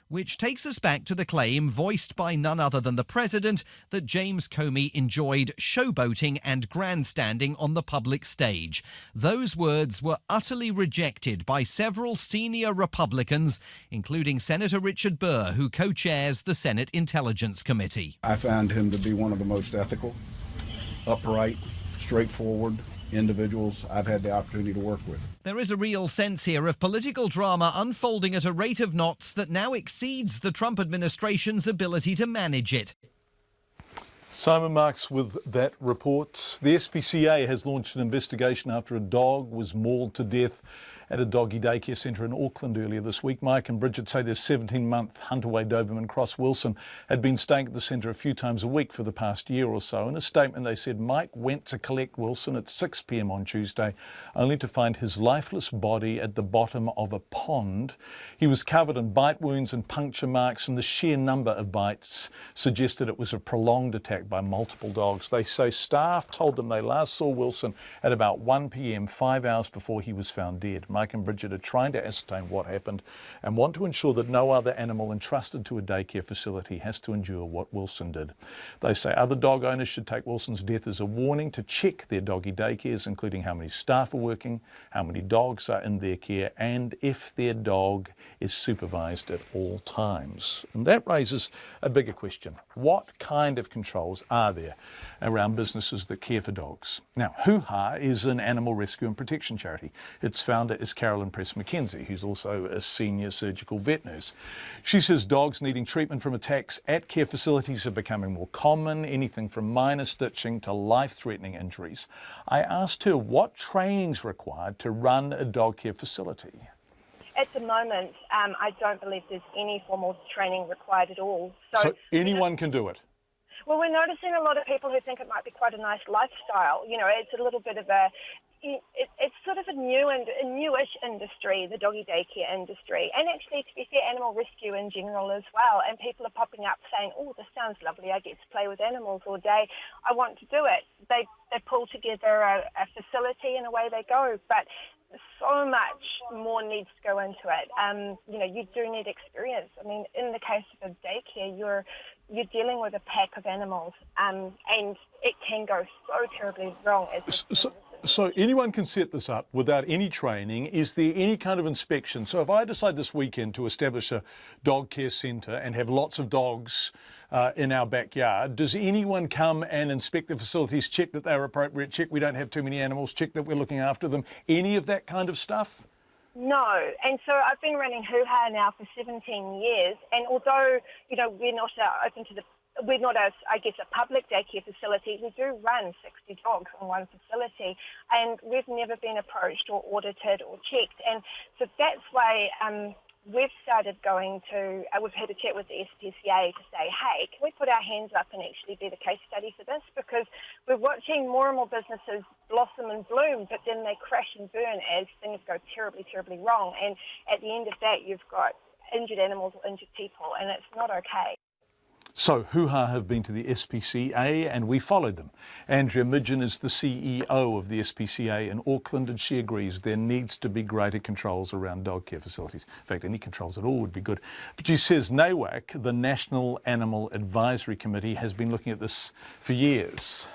Which takes us back to the claim, voiced by none other than the president, that James Comey enjoyed showboating and grandstanding on the public stage. Those words were utterly rejected by several senior Republicans, including Senator Richard Burr, who co-chairs the Senate Intelligence Committee. I found him to be one of the most ethical, upright, straightforward individuals I've had the opportunity to work with. There is a real sense here of political drama unfolding at a rate of knots that now exceeds the Trump administration's ability to manage it. Simon Marks with that report. The SPCA has launched an investigation after a dog was mauled to death at a doggy daycare centre in Auckland earlier this week. Mike and Bridget say their 17-month Huntaway Doberman Cross Wilson had been staying at the centre a few times a week for the past year or so. In a statement, they said Mike went to collect Wilson at 6 p.m. on Tuesday, only to find his lifeless body at the bottom of a pond. He was covered in bite wounds and puncture marks, and the sheer number of bites suggested it was a prolonged attack by multiple dogs. They say staff told them they last saw Wilson at about 1 p.m, 5 hours before he was found dead. Mike Mike and Bridget are trying to ascertain what happened and want to ensure that no other animal entrusted to a daycare facility has to endure what Wilson did. They say other dog owners should take Wilson's death as a warning to check their doggy daycares, including how many staff are working, how many dogs are in their care, and if their dog is supervised at all times. And that raises a bigger question. What kind of controls are there around businesses that care for dogs? Now, Hoo-Ha is an animal rescue and protection charity. Its founder is Carolyn Press-McKenzie, who's also a senior surgical vet nurse. She says dogs needing treatment from attacks at care facilities are becoming more common, anything from minor stitching to life-threatening injuries. I asked her what training's required to run a dog care facility. At the moment, I don't believe there's any formal training required at all. So anyone can do it? Well, we're noticing a lot of people who think it might be quite a nice lifestyle. You know, it's a little bit of it's sort of a newish industry, the doggy daycare industry, and actually, to be fair, animal rescue in general as well. And people are popping up saying, "Oh, this sounds lovely. I get to play with animals all day. I want to do it." They pull together a facility and away they go. But so much more needs to go into it. You know, you do need experience. I mean, in the case of a daycare, you're dealing with a pack of animals, and it can go so terribly wrong. So anyone can set this up without any training. Is there any kind of inspection? So if I decide this weekend to establish a dog care centre and have lots of dogs in our backyard, does anyone come and inspect the facilities, check that they're appropriate, check we don't have too many animals, check that we're looking after them, any of that kind of stuff? No, and so I've been running Hoo-Ha now for 17 years, and although, you know, we're not a public daycare facility, we do run 60 dogs on one facility, and we've never been approached or audited or checked, and so that's why we've started we've had a chat with the SPCA to say, hey, can we put our hands up and actually be the case study for this? Because we're watching more and more businesses blossom and bloom, but then they crash and burn as things go terribly, terribly wrong. And at the end of that, you've got injured animals or injured people, and it's not okay. So Hoo-Ha have been to the SPCA and we followed them. Andrea Midgen is the CEO of the SPCA in Auckland, and she agrees there needs to be greater controls around dog care facilities. In fact, any controls at all would be good. But she says NAWAC, the National Animal Advisory Committee, has been looking at this for years.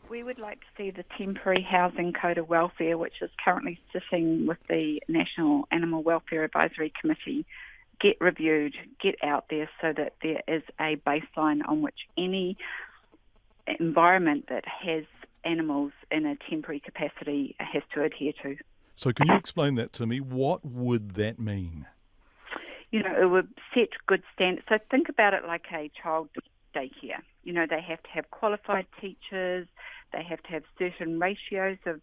We would like to see the temporary housing code of welfare, which is currently sitting with the National Animal Welfare Advisory Committee, get reviewed, get out there so that there is a baseline on which any environment that has animals in a temporary capacity has to adhere to. So can you explain that to me? What would that mean? You know, it would set good standards. So think about it like a child daycare. You know, they have to have qualified teachers, they have to have certain ratios of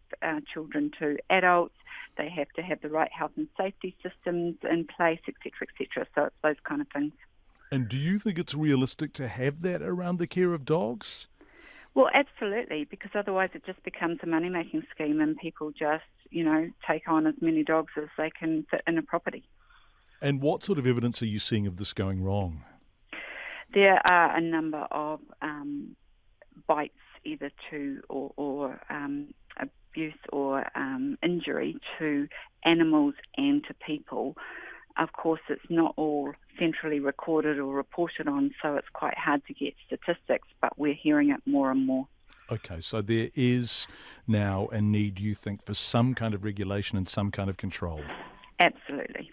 children to adults, they have to have the right health and safety systems in place, etc., etc. So it's those kind of things. And do you think it's realistic to have that around the care of dogs? Well, absolutely, because otherwise it just becomes a money-making scheme and people just, you know, take on as many dogs as they can fit in a property. And what sort of evidence are you seeing of this going wrong? There are a number of bites either to or abuse or injury to animals and to people. Of course, it's not all centrally recorded or reported on, so it's quite hard to get statistics, but we're hearing it more and more. Okay, so there is now a need, you think, for some kind of regulation and some kind of control? Absolutely.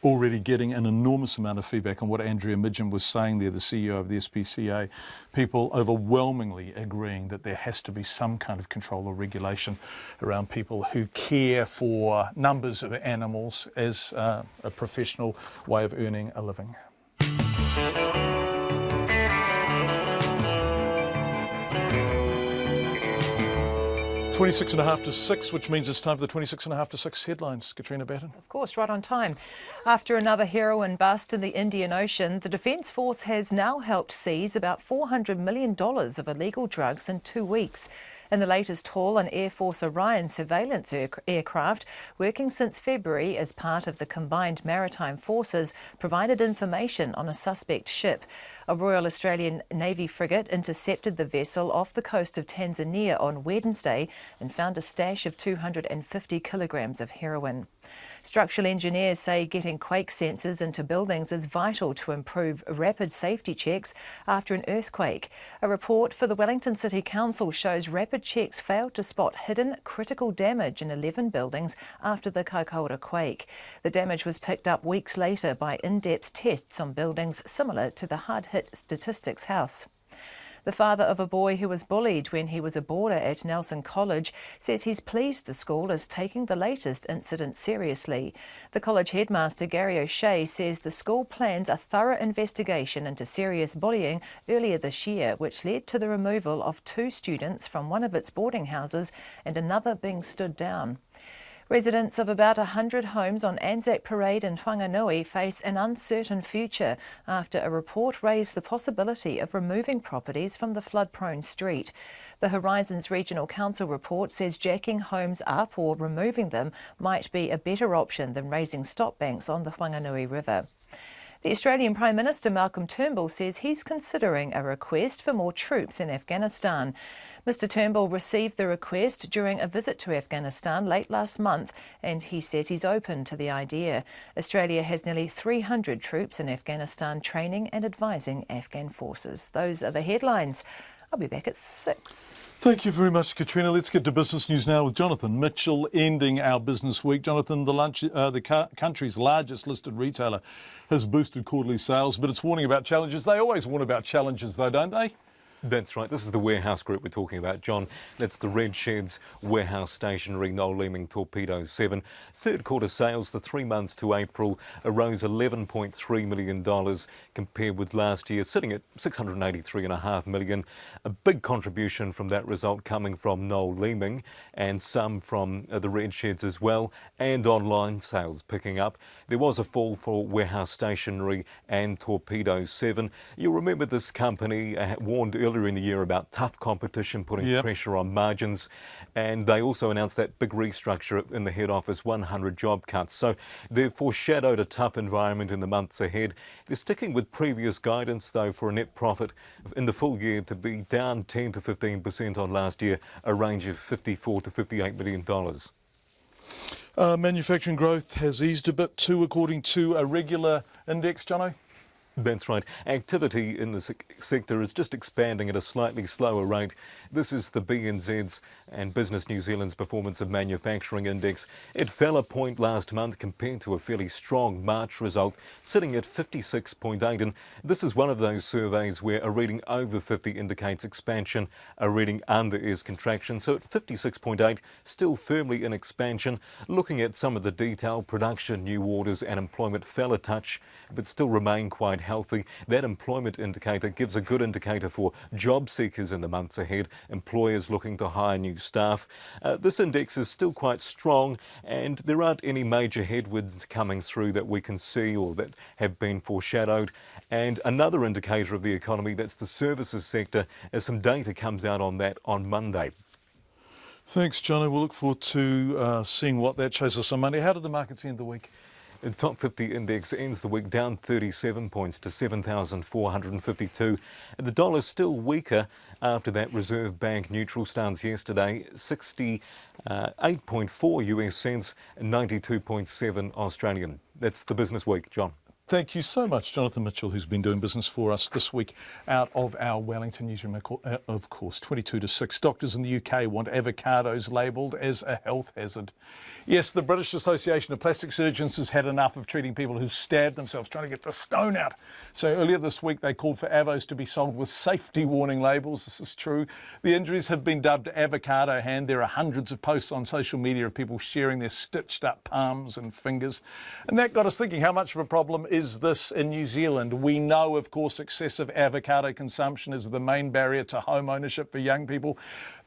Already getting an enormous amount of feedback on what Andrea Midgen was saying there, the CEO of the SPCA. People overwhelmingly agreeing that there has to be some kind of control or regulation around people who care for numbers of animals as a professional way of earning a living. 26.5 to 6, which means it's time for the 26.5 to 6 headlines. Katrina Batten. Of course, right on time. After another heroin bust in the Indian Ocean, the Defence Force has now helped seize about $400 million of illegal drugs in 2 weeks. In the latest haul, an Air Force Orion surveillance aircraft, working since February as part of the Combined Maritime Forces, provided information on a suspect ship. A Royal Australian Navy frigate intercepted the vessel off the coast of Tanzania on Wednesday and found a stash of 250 kilograms of heroin. Structural engineers say getting quake sensors into buildings is vital to improve rapid safety checks after an earthquake. A report for the Wellington City Council shows rapid checks failed to spot hidden critical damage in 11 buildings after the Kaikōura quake. The damage was picked up weeks later by in-depth tests on buildings similar to the hard-hit Statistics House. The father of a boy who was bullied when he was a boarder at Nelson College says he's pleased the school is taking the latest incident seriously. The college headmaster, Gary O'Shea, says the school plans a thorough investigation into serious bullying earlier this year, which led to the removal of 2 students from one of its boarding houses and another being stood down. Residents of about 100 homes on Anzac Parade in Whanganui face an uncertain future after a report raised the possibility of removing properties from the flood-prone street. The Horizons Regional Council report says jacking homes up or removing them might be a better option than raising stop banks on the Whanganui River. The Australian Prime Minister Malcolm Turnbull says he's considering a request for more troops in Afghanistan. Mr Turnbull received the request during a visit to Afghanistan late last month, and he says he's open to the idea. Australia has nearly 300 troops in Afghanistan training and advising Afghan forces. Those are the headlines. I'll be back at 6. Thank you very much, Katrina. Let's get to business news now with Jonathan Mitchell, ending our business week. Jonathan, the country's largest listed retailer has boosted quarterly sales, but it's warning about challenges. They always warn about challenges, though, don't they? That's right. This is the warehouse group we're talking about, John. That's the Red Sheds, Warehouse Stationery, Noel Leeming, Torpedo 7. Third quarter sales, the 3 months to April, rose $11.3 million compared with last year, sitting at $683.5 million. A big contribution from that result coming from Noel Leeming and some from the Red Sheds as well, and online sales picking up. There was a fall for Warehouse Stationery and Torpedo 7. You'll remember this company warned earlier in the year about tough competition putting pressure on margins, and they also announced that big restructure in the head office, 100 job cuts. So they've foreshadowed a tough environment in the months ahead. They're sticking with previous guidance, though, for a net profit in the full year to be down 10 to 15% on last year, a range of $54 to $58 million. Manufacturing growth has eased a bit too, according to a regular index, Jono. That's right. Activity in the sector is just expanding at a slightly slower rate. This is the BNZ's and Business New Zealand's Performance of Manufacturing Index. It fell a point last month compared to a fairly strong March result, sitting at 56.8. And this is one of those surveys where a reading over 50 indicates expansion, a reading under is contraction. So at 56.8, still firmly in expansion. Looking at some of the detail, production, new orders and employment fell a touch, but still remain quite healthy. That employment indicator gives a good indicator for job seekers in the months ahead, employers looking to hire new staff. This index is still quite strong, and there aren't any major headwinds coming through that we can see or that have been foreshadowed. And another indicator of the economy, that's the services sector, as some data comes out on that on Monday. Thanks, Johnny. We'll look forward to seeing what that shows us on Monday. How did the markets end the week? The top 50 index ends the week down 37 points to 7,452. The dollar's still weaker after that Reserve Bank neutral stance yesterday, 68.4 US cents and 92.7 Australian. That's the business week, John. Thank you so much, Jonathan Mitchell, who's been doing business for us this week out of our Wellington newsroom, of course. 22 to 6. Doctors in the UK want avocados labelled as a health hazard. Yes, the British Association of Plastic Surgeons has had enough of treating people who've stabbed themselves trying to get the stone out. So earlier this week, they called for avos to be sold with safety warning labels. This is true. The injuries have been dubbed avocado hand. There are hundreds of posts on social media of people sharing their stitched up palms and fingers. And that got us thinking, how much of a problem is this in New Zealand? We know, of course, excessive avocado consumption is the main barrier to home ownership for young people.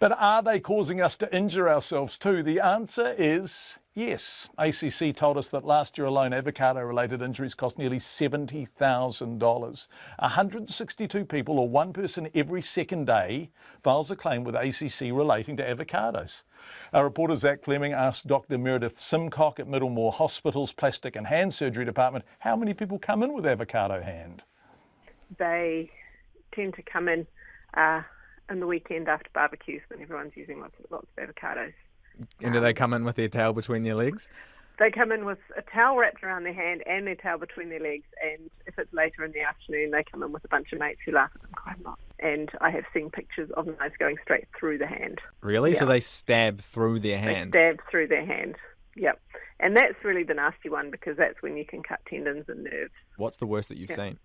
But are they causing us to injure ourselves too? The answer is Yes, ACC told us that last year alone, avocado-related injuries cost nearly $70,000. 162 people, or one person every second day, files a claim with ACC relating to avocados. Our reporter Zach Fleming asked Dr. Meredith Simcock at Middlemore Hospital's Plastic and Hand Surgery Department how many people come in with avocado hand. They tend to come in the weekend after barbecues when everyone's using lots of avocados. And do they come in with their tail between their legs? They come in with a towel wrapped around their hand and their tail between their legs, and if it's later in the afternoon, they come in with a bunch of mates who laugh at them quite a lot. And I have seen pictures of knives going straight through the hand. Really? Yeah. So they stab through their hand? They stab through their hand, yep. And that's really the nasty one because that's when you can cut tendons and nerves. What's the worst that you've seen?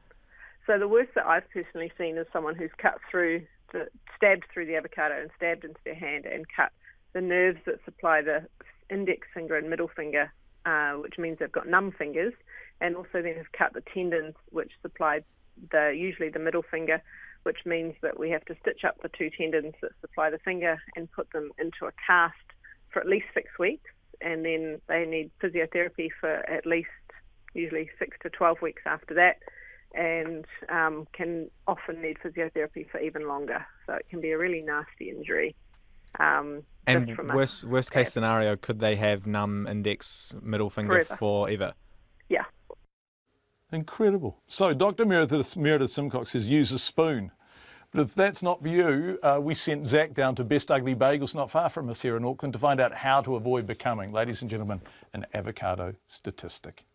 So the worst that I've personally seen is someone who's stabbed through the avocado and stabbed into their hand and cut the nerves that supply the index finger and middle finger, which means they've got numb fingers, and also then have cut the tendons which supply usually the middle finger, which means that we have to stitch up the two tendons that supply the finger and put them into a cast for at least 6 weeks, and then they need physiotherapy for at least usually 6 to 12 weeks after that, and can often need physiotherapy for even longer. So it can be a really nasty injury. And worst case scenario, could they have numb index middle finger forever? Yeah. Incredible. So Dr. Meredith Simcock says use a spoon. But if that's not for you, we sent Zach down to Best Ugly Bagels, not far from us here in Auckland, to find out how to avoid becoming, ladies and gentlemen, an avocado statistic.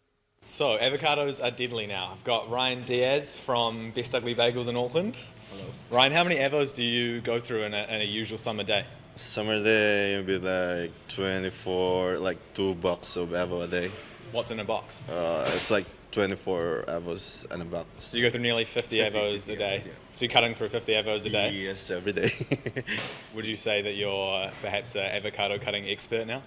So, avocados are deadly now. I've got Ryan Diaz from Best Ugly Bagels in Auckland. Hello. Ryan, how many avos do you go through in a usual summer day? Summer day, maybe like 24, like 2 boxes of avo a day. What's in a box? It's like 24 avos in a box. So you go through nearly 50 avos a day. Yeah. So you're cutting through 50 avos a day? Yes, every day. Would you say that you're perhaps an avocado cutting expert now?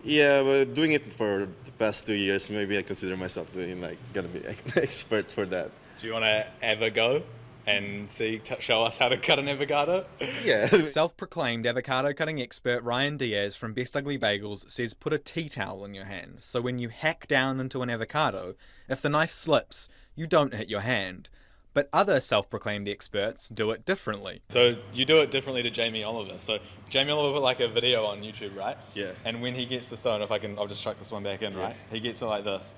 Yeah, but doing it for the past 2 years, maybe I consider myself gonna be an expert for that. Do you want to ever go and show us how to cut an avocado? Yeah. Self-proclaimed avocado cutting expert Ryan Diaz from Best Ugly Bagels says put a tea towel in your hand, so when you hack down into an avocado, if the knife slips, you don't hit your hand. But other self-proclaimed experts do it differently. So you do it differently to Jamie Oliver. So Jamie Oliver put like a video on YouTube, right? Yeah. And when he gets the stone, I'll just chuck this one back in, right? He gets it like this.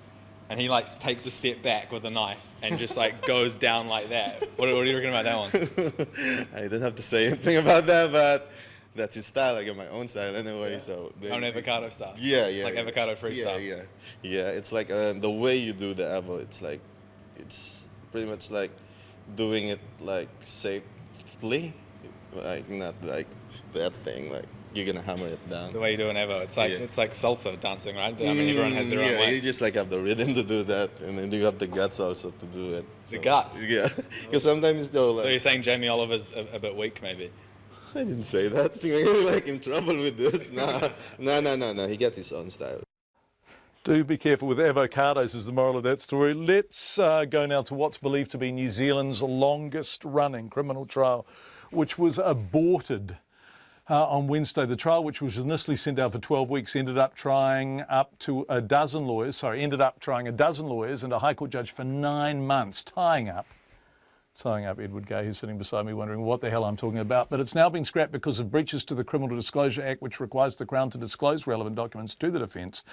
And he takes a step back with a knife and just goes down like that. What do you reckon about that one? I don't have to say anything about that, but that's his style. I got my own style anyway. Yeah. So own avocado style. Yeah. It's like avocado freestyle. Yeah. It's like the way you do the avo. It's pretty much like doing it safely, not like that thing. You're gonna hammer it down. The way you do an avo, it's like salsa dancing, right? I mean, everyone has their own way. You just have the rhythm to do that, and then you have the guts also to do it. The guts? Yeah, because sometimes though. So you're saying Jamie Oliver's a bit weak, maybe? I didn't say that. You're in trouble with this. No. He got his own style. Do be careful with avocados is the moral of that story. Let's go now to what's believed to be New Zealand's longest running criminal trial, which was aborted on Wednesday. The trial, which was initially sent out for 12 weeks, ended up trying a dozen lawyers and a High Court judge for 9 months, tying up Edward Gay, who's sitting beside me wondering what the hell I'm talking about. But it's now been scrapped because of breaches to the Criminal Disclosure Act, which requires the Crown to disclose relevant documents to the defence.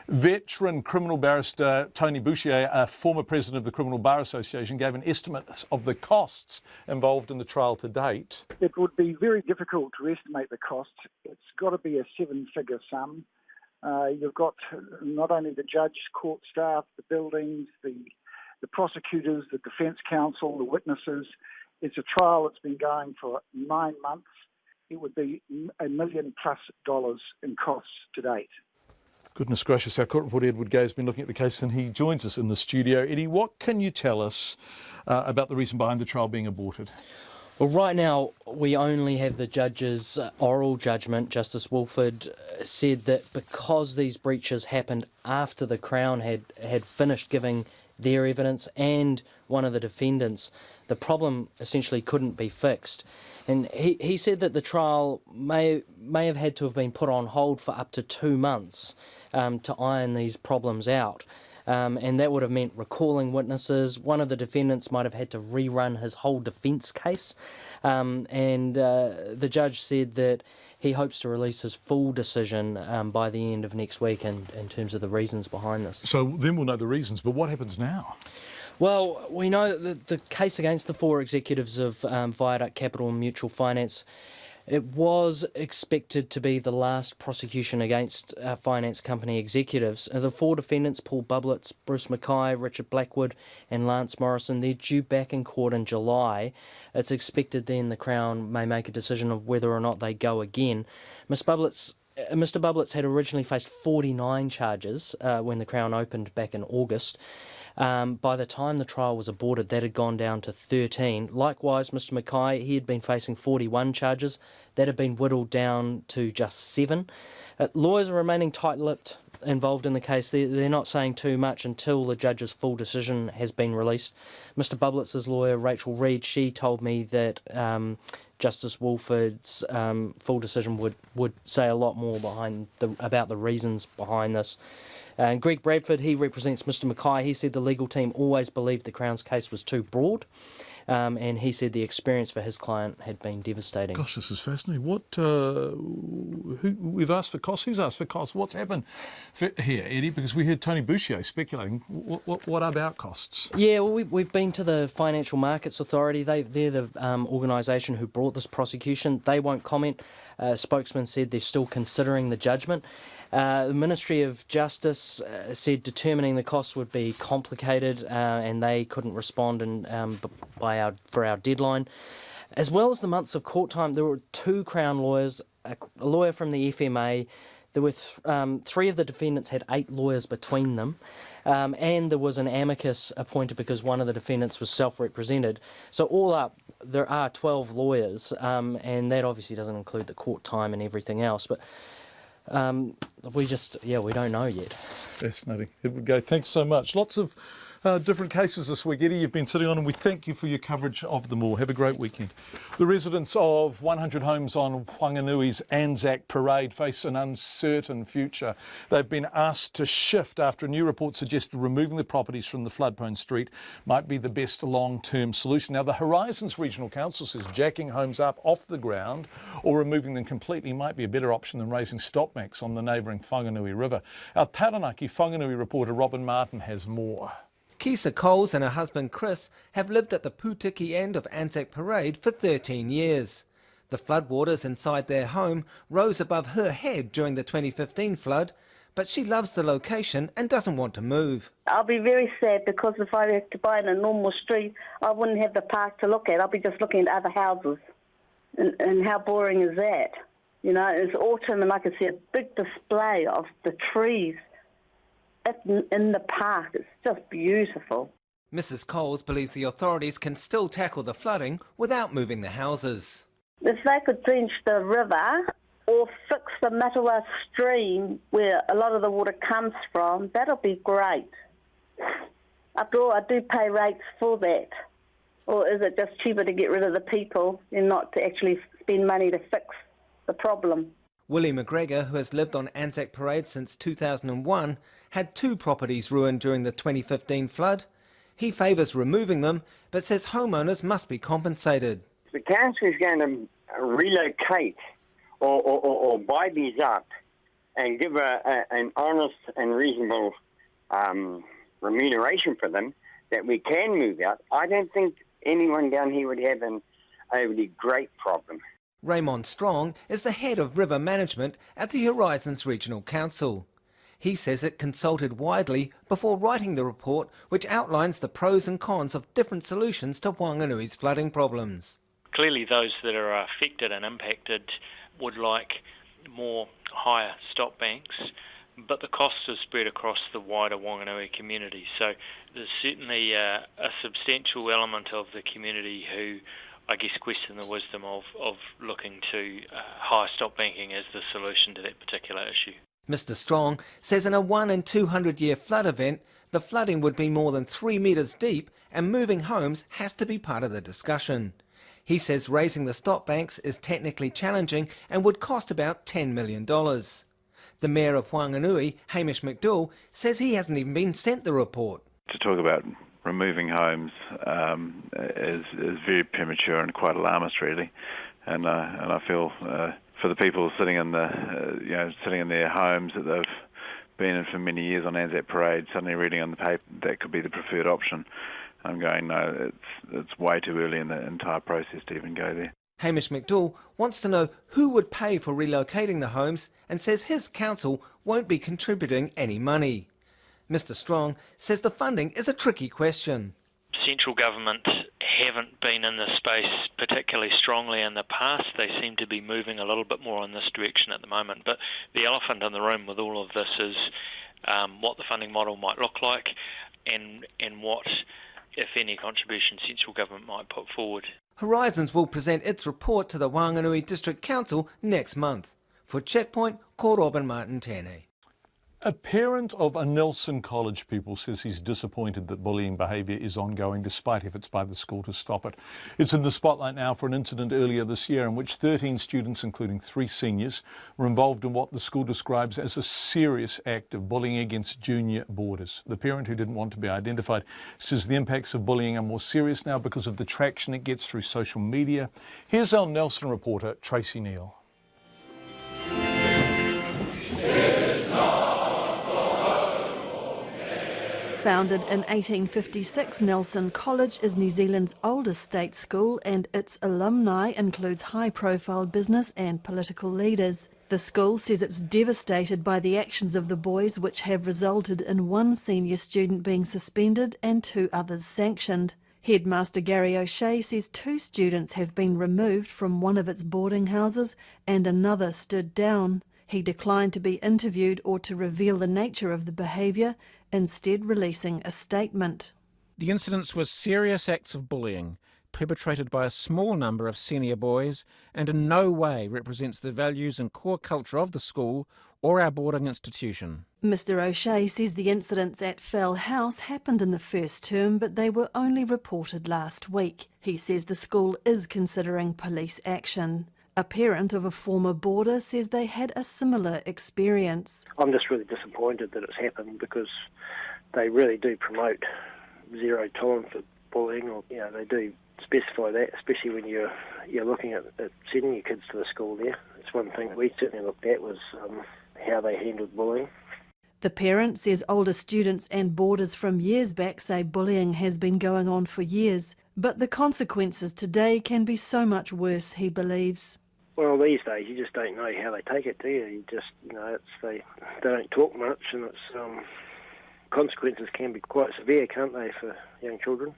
Veteran criminal barrister Tony Bouchier, a former president of the Criminal Bar Association, gave an estimate of the costs involved in the trial to date. It would be very difficult to estimate the costs. It's got to be a 7-figure sum. You've got not only the judge, court staff, the buildings, the prosecutors, the defence counsel, the witnesses. It's a trial that's been going for 9 months. It would be $1 million+ in costs to date. Goodness gracious, our court reporter Edward Gay has been looking at the case and he joins us in the studio. Eddie, what can you tell us about the reason behind the trial being aborted? Well, right now we only have the judge's oral judgment. Justice Wolford said that because these breaches happened after the Crown had finished giving their evidence and one of the defendants, the problem essentially couldn't be fixed. And he said that the trial may have had to have been put on hold for up to 2 months to iron these problems out. And that would have meant recalling witnesses. One of the defendants might have had to rerun his whole defence case. The judge said that he hopes to release his full decision by the end of next week in terms of the reasons behind this. So then we'll know the reasons, but what happens now? Well, we know that the case against the 4 executives of Viaduct Capital and Mutual Finance, it was expected to be the last prosecution against finance company executives. The 4 defendants, Paul Bublitz, Bruce Mackay, Richard Blackwood and Lance Morrison, they're due back in court in July. It's expected then the Crown may make a decision of whether or not they go again. Mr. Bublitz had originally faced 49 charges when the Crown opened back in August. By the time the trial was aborted, that had gone down to 13. Likewise, Mr. Mackay, he had been facing 41 charges. That had been whittled down to just 7. Lawyers are remaining tight-lipped involved in the case. They're not saying too much until the judge's full decision has been released. Mr. Bublitz's lawyer, Rachel Reid, she told me that Justice Wolford's full decision would say a lot more about the reasons behind this. And Greg Bradford, he represents Mr. Mackay. He said the legal team always believed the Crown's case was too broad, and he said the experience for his client had been devastating. Gosh, this is fascinating. We've asked for costs. Who's asked for costs? What's happened here, Eddie? Because we heard Tony Bouchier speculating. What about costs? Yeah, well, we've been to the Financial Markets Authority. They're the organisation who brought this prosecution. They won't comment. A spokesman said they're still considering the judgment. The Ministry of Justice said determining the costs would be complicated and they couldn't respond for our deadline. As well as the months of court time, there were 2 Crown lawyers, a lawyer from the FMA. There were 3 of the defendants had 8 lawyers between them, and there was an amicus appointed because one of the defendants was self-represented. So all up, there are 12 lawyers, and that obviously doesn't include the court time and everything else. But we don't know yet. Fascinating. It would go. Thanks so much. Lots of different cases this week, Eddie, you've been sitting on, and we thank you for your coverage of them all. Have a great weekend. The residents of 100 homes on Whanganui's Anzac Parade face an uncertain future. They've been asked to shift after a new report suggested removing the properties from the flood-prone street might be the best long-term solution. Now, the Horizons Regional Council says jacking homes up off the ground or removing them completely might be a better option than raising stopbacks on the neighbouring Whanganui River. Our Taranaki Whanganui reporter Robin Martin has more. Kisa Coles and her husband Chris have lived at the Pūtiki end of Anzac Parade for 13 years. The floodwaters inside their home rose above her head during the 2015 flood, but she loves the location and doesn't want to move. I'll be very sad because if I had to buy in a normal street, I wouldn't have the park to look at. I'll be just looking at other houses. And how boring is that? You know, it's autumn and I can see a big display of the trees in the park. It's just beautiful. Mrs. Coles believes the authorities can still tackle the flooding without moving the houses. If they could drench the river or fix the Matawa stream where a lot of the water comes from, that'll be great. After all, I do pay rates for that. Or is it just cheaper to get rid of the people and not to actually spend money to fix the problem? Willie McGregor, who has lived on Anzac Parade since 2001, had 2 properties ruined during the 2015 flood. He favours removing them, but says homeowners must be compensated. The council is going to relocate or buy these up and give an honest and reasonable remuneration for them that we can move out. I don't think anyone down here would have an overly great problem. Raymond Strong is the head of river management at the Horizons Regional Council. He says it consulted widely before writing the report, which outlines the pros and cons of different solutions to Whanganui's flooding problems. Clearly those that are affected and impacted would like more higher stop banks, but the costs are spread across the wider Whanganui community. So there's certainly a substantial element of the community who, I guess, question the wisdom of looking to higher stop banking as the solution to that particular issue. Mr. Strong says in a 1 in 200 year flood event, the flooding would be more than 3 metres deep and moving homes has to be part of the discussion. He says raising the stop banks is technically challenging and would cost about $10 million. The Mayor of Whanganui, Hamish McDougall, says he hasn't even been sent the report. To talk about removing homes is very premature and quite alarmist, really. And I feel for the people sitting in their homes that they've been in for many years on Anzac Parade, suddenly reading on the paper that could be the preferred option. I'm going, no, it's way too early in the entire process to even go there. Hamish McDougall wants to know who would pay for relocating the homes and says his council won't be contributing any money. Mr Strong says the funding is a tricky question. Central government haven't been in this space particularly strongly in the past. They seem to be moving a little bit more in this direction at the moment. But the elephant in the room with all of this is what the funding model might look like and what, if any, contribution central government might put forward. Horizons will present its report to the Whanganui District Council next month. For Checkpoint, call Robin Martin Tane. A parent of a Nelson College pupil says he's disappointed that bullying behaviour is ongoing despite efforts by the school to stop it. It's in the spotlight now for an incident earlier this year in which 13 students, including 3 seniors, were involved in what the school describes as a serious act of bullying against junior boarders. The parent, who didn't want to be identified, says the impacts of bullying are more serious now because of the traction it gets through social media. Here's our Nelson reporter, Tracy Neal. Founded in 1856, Nelson College is New Zealand's oldest state school, and its alumni includes high-profile business and political leaders. The school says it's devastated by the actions of the boys, which have resulted in 1 senior student being suspended and 2 others sanctioned. Headmaster Gary O'Shea says 2 students have been removed from one of its boarding houses and another stood down. He declined to be interviewed or to reveal the nature of the behaviour, instead releasing a statement. The incidents were serious acts of bullying, perpetrated by a small number of senior boys, and in no way represents the values and core culture of the school or our boarding institution. Mr O'Shea says the incidents at Fell House happened in the first term, but they were only reported last week. He says the school is considering police action. A parent of a former boarder says they had a similar experience. I'm just really disappointed that it's happened because they really do promote zero tolerance for bullying, or they do specify that, especially when you're looking at sending your kids to the school there. It's one thing we certainly looked at was how they handled bullying. The parent says older students and boarders from years back say bullying has been going on for years, but the consequences today can be so much worse, he believes. Well, these days you just don't know how they take it, do you? You just, they don't talk much, and it's consequences can be quite severe, can't they, for young children?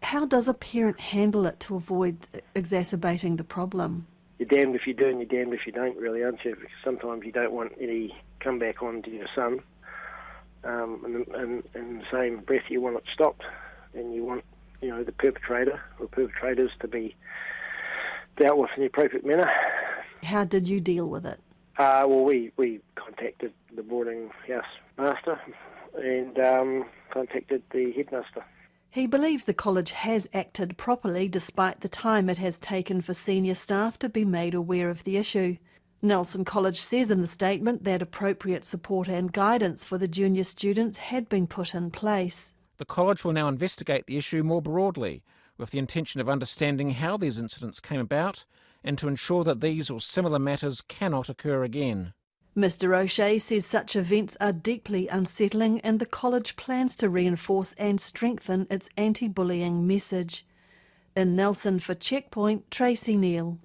How does a parent handle it to avoid exacerbating the problem? You're damned if you do and you're damned if you don't, really, aren't you? Because sometimes you don't want any comeback onto your son, and in the same breath you want it stopped, and you want, the perpetrator or perpetrators to be dealt with in the appropriate manner. How did you deal with it? Well, we contacted the boarding house master and contacted the headmaster. He believes the college has acted properly despite the time it has taken for senior staff to be made aware of the issue. Nelson College says in the statement that appropriate support and guidance for the junior students had been put in place. The college will now investigate the issue more broadly, with the intention of understanding how these incidents came about and to ensure that these or similar matters cannot occur again. Mr O'Shea says such events are deeply unsettling, and the college plans to reinforce and strengthen its anti-bullying message. In Nelson for Checkpoint, Tracy Neal.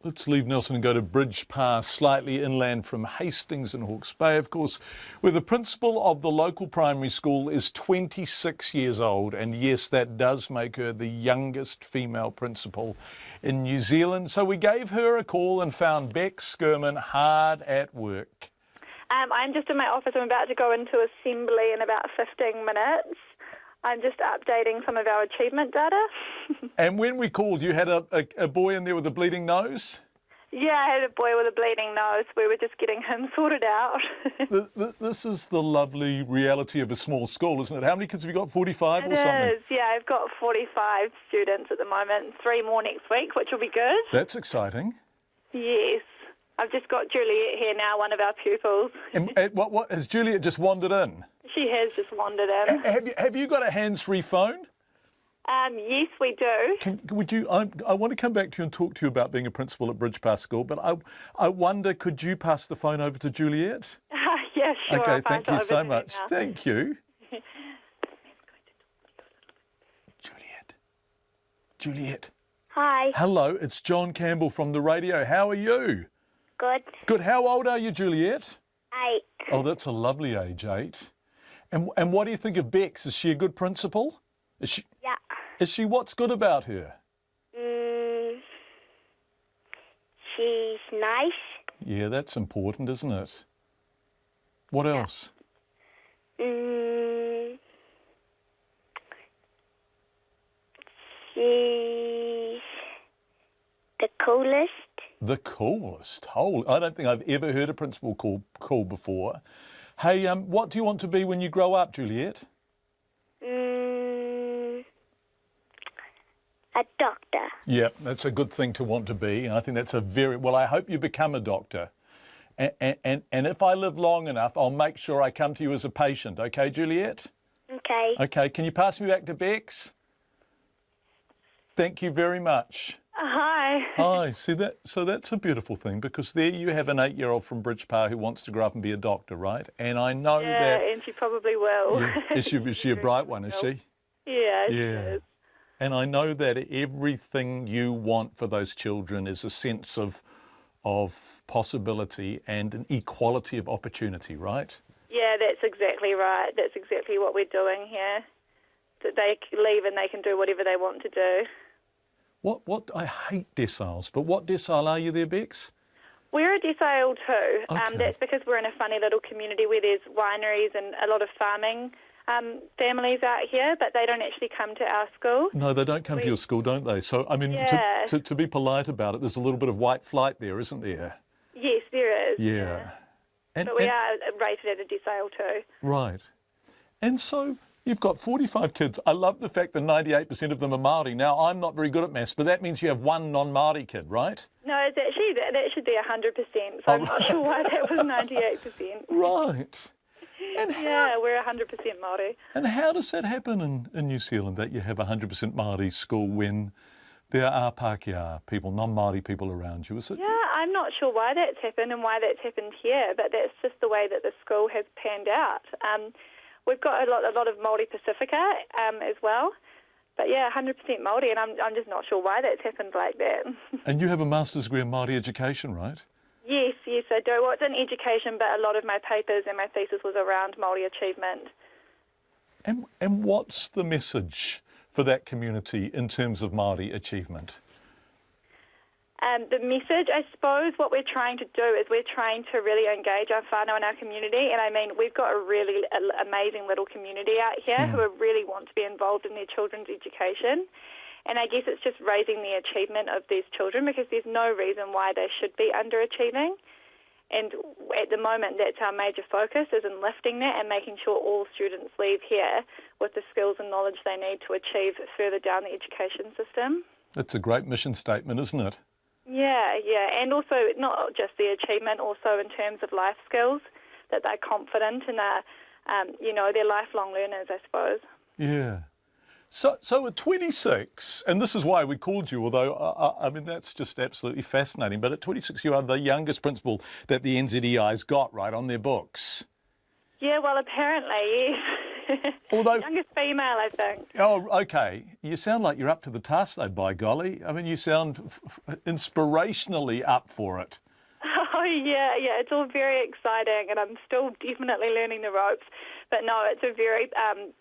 Let's leave Nelson and go to Bridge Pass, slightly inland from Hastings and Hawke's Bay, of course, where the principal of the local primary school is 26 years old. And yes, that does make her the youngest female principal in New Zealand. So we gave her a call and found Beck Skirman hard at work. I'm just in my office. I'm about to go into assembly in about 15 minutes. I'm just updating some of our achievement data. And when we called, you had a boy in there with a bleeding nose? Yeah, I had a boy with a bleeding nose. We were just getting him sorted out. This is the lovely reality of a small school, isn't it? How many kids have you got? 45 or something? It is, yeah. I've got 45 students at the moment, 3 more next week, which will be good. That's exciting. Yes. I've just got Juliet here now, one of our pupils. And what has Juliet just wandered in? She has just wandered in. Have you got a hands-free phone? Yes, we do. Would you? I want to come back to you and talk to you about being a principal at Bridgepath School, but I wonder, could you pass the phone over to Juliet? Yeah, sure. Okay, I'll pass thank it you over so to much. her now. Thank you. Juliet. Hi. Hello, it's John Campbell from the radio. How are you? Good. Good. How old are you, Juliet? 8. Oh, that's a lovely age, 8. And what do you think of Bex? Is she a good principal? Is she? Yeah. Is she? What's good about her? She's nice. Yeah, that's important, isn't it? What else? She's the coolest. The coolest. Oh, I don't think I've ever heard a principal cool before. Hey, what do you want to be when you grow up, Juliet? A doctor. Yeah, that's a good thing to want to be. And I think that's well, I hope you become a doctor. And if I live long enough, I'll make sure I come to you as a patient. Okay, Juliet? Okay. Okay, can you pass me back to Bex? Thank you very much. Hi. Hi. See that? So that's a beautiful thing, because there you have an 8-year-old from Bridgepath who wants to grow up and be a doctor, right? And I know that. Yeah, and she probably will. Yeah. Is she a bright one? Is she? Yeah. She is. And I know that everything you want for those children is a sense of possibility and an equality of opportunity, right? Yeah, that's exactly right. That's exactly what we're doing here. That they leave and they can do whatever they want to do. What I hate deciles, but what decile are you there, Bex? We're a decile too. Okay. That's because we're in a funny little community where there's wineries and a lot of farming families out here, but they don't actually come to our school. No, they don't come to your school, don't they? So, I mean, Yeah. to be polite about it, there's a little bit of white flight there, isn't there? Yes, there is. Yeah. But we are rated as a decile too. Right. And so you've got 45 kids. I love the fact that 98% of them are Māori. Now, I'm not very good at maths, but that means you have one non-Māori kid, right? No, it's actually, that should be 100%, so I'm not sure why that was 98%. Right. And yeah, we're 100% Māori. And how does that happen in New Zealand, that you have a 100% Māori school when there are Pākehā people, non-Māori people around you? Is it? Yeah, I'm not sure why that's happened and why that's happened here, but that's just the way that the school has panned out. We've got a lot of Māori Pacifica as well, but yeah, 100% Māori, and I'm just not sure why that's happened like that. And you have a master's degree in Māori education, right? Yes, I do. Well, it's in education, but a lot of my papers and my thesis was around Māori achievement. And what's the message for that community in terms of Māori achievement? The message, I suppose, what we're trying to do is we're trying to really engage our whānau in our community. And I mean, we've got a really amazing little community out here who really want to be involved in their children's education. And I guess it's just raising the achievement of these children, because there's no reason why they should be underachieving. And at the moment, that's our major focus, is in lifting that and making sure all students leave here with the skills and knowledge they need to achieve further down the education system. That's a great mission statement, isn't it? Yeah, and also not just the achievement, also in terms of life skills, that they're confident and they're lifelong learners, I suppose. Yeah. So at 26, and this is why we called you, although, I mean, that's just absolutely fascinating, but at 26 you are the youngest principal that the NZEI's got, right, on their books. Yeah, well, apparently, yes. Although, youngest female, I think. Oh, okay. You sound like you're up to the task, though, by golly. I mean, you sound inspirationally up for it. Oh, yeah, it's all very exciting, and I'm still definitely learning the ropes. But no, it's a very,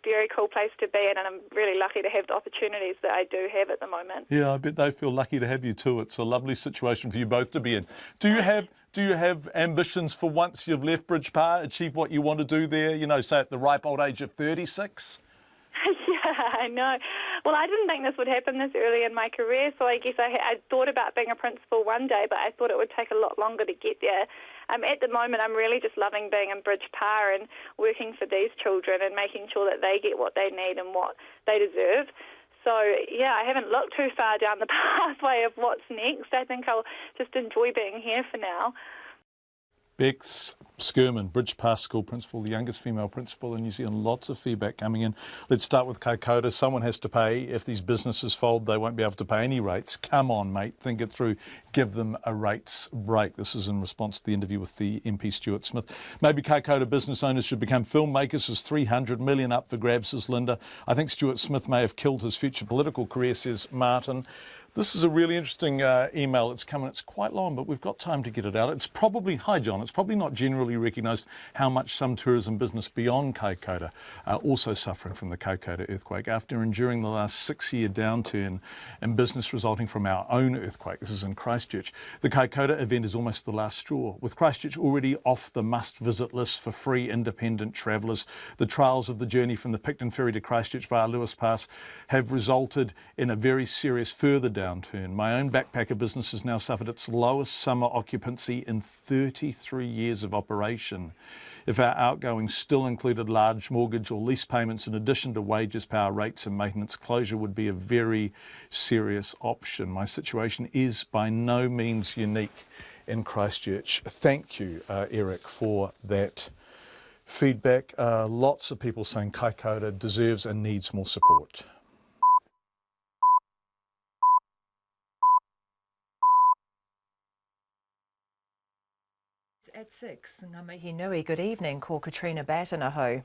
very cool place to be in, and I'm really lucky to have the opportunities that I do have at the moment. Yeah, I bet they feel lucky to have you too. It's a lovely situation for you both to be in. Do you have ambitions for once you've left Bridgepath, achieve what you want to do there, say at the ripe old age of 36? Yeah, I know. Well, I didn't think this would happen this early in my career, so I guess I thought about being a principal one day, but I thought it would take a lot longer to get there. At the moment, I'm really just loving being in Bridge Pa and working for these children and making sure that they get what they need and what they deserve. So, yeah, I haven't looked too far down the pathway of what's next. I think I'll just enjoy being here for now. Bex Skirman, Bridge Pa School Principal, the youngest female principal in New Zealand. Lots of feedback coming in. Let's start with Kaikōura. Someone has to pay. If these businesses fold, they won't be able to pay any rates. Come on, mate, think it through. Give them a rates break. This is in response to the interview with the MP Stuart Smith. Maybe Kaikōura business owners should become filmmakers. There's $300 million up for grabs, says Linda. I think Stuart Smith may have killed his future political career, says Martin. This is a really interesting email. It's coming. It's quite long, but we've got time to get it out. It's probably, hi John, it's probably not generally recognised how much some tourism business beyond Kaikōura are also suffering from the Kaikōura earthquake. After enduring the last 6-year downturn in business resulting from our own earthquake, this is in Christchurch, the Kaikōura event is almost the last straw. With Christchurch already off the must-visit list for free independent travellers, the trials of the journey from the Picton Ferry to Christchurch via Lewis Pass have resulted in a very serious further downturn. My own backpacker business has now suffered its lowest summer occupancy in 33 years of operation. If our outgoings still included large mortgage or lease payments in addition to wages, power rates and maintenance, closure would be a very serious option. My situation is by no means unique in Christchurch. Thank you, Eric, for that feedback. Lots of people saying Kaikōura deserves and needs more support. At 6, ngā mihi nui, good evening, ko Katrina Batanaho.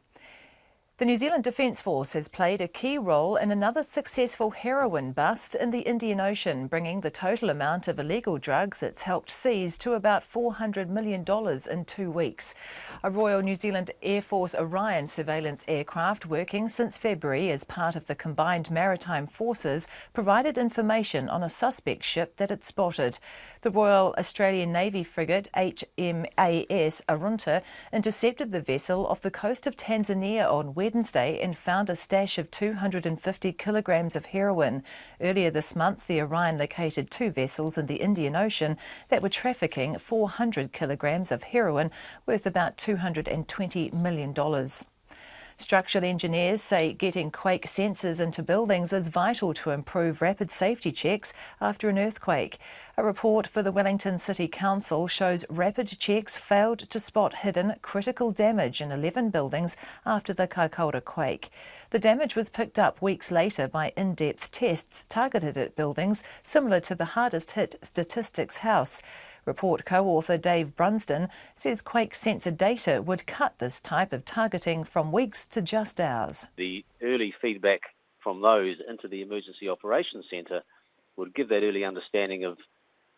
The New Zealand Defence Force has played a key role in another successful heroin bust in the Indian Ocean, bringing the total amount of illegal drugs it's helped seize to about $400 million in 2 weeks. A Royal New Zealand Air Force Orion surveillance aircraft working since February as part of the Combined Maritime Forces provided information on a suspect ship that it spotted. The Royal Australian Navy frigate HMAS Arunta intercepted the vessel off the coast of Tanzania on Wednesday and found a stash of 250 kilograms of heroin. Earlier this month, the Orion located 2 vessels in the Indian Ocean that were trafficking 400 kilograms of heroin worth about $220 million. Structural engineers say getting quake sensors into buildings is vital to improve rapid safety checks after an earthquake. A report for the Wellington City Council shows rapid checks failed to spot hidden critical damage in 11 buildings after the Kaikōura quake. The damage was picked up weeks later by in-depth tests targeted at buildings similar to the hardest hit Statistics House. Report co-author Dave Brunsden says quake sensor data would cut this type of targeting from weeks to just hours. The early feedback from those into the Emergency Operations Centre would give that early understanding of,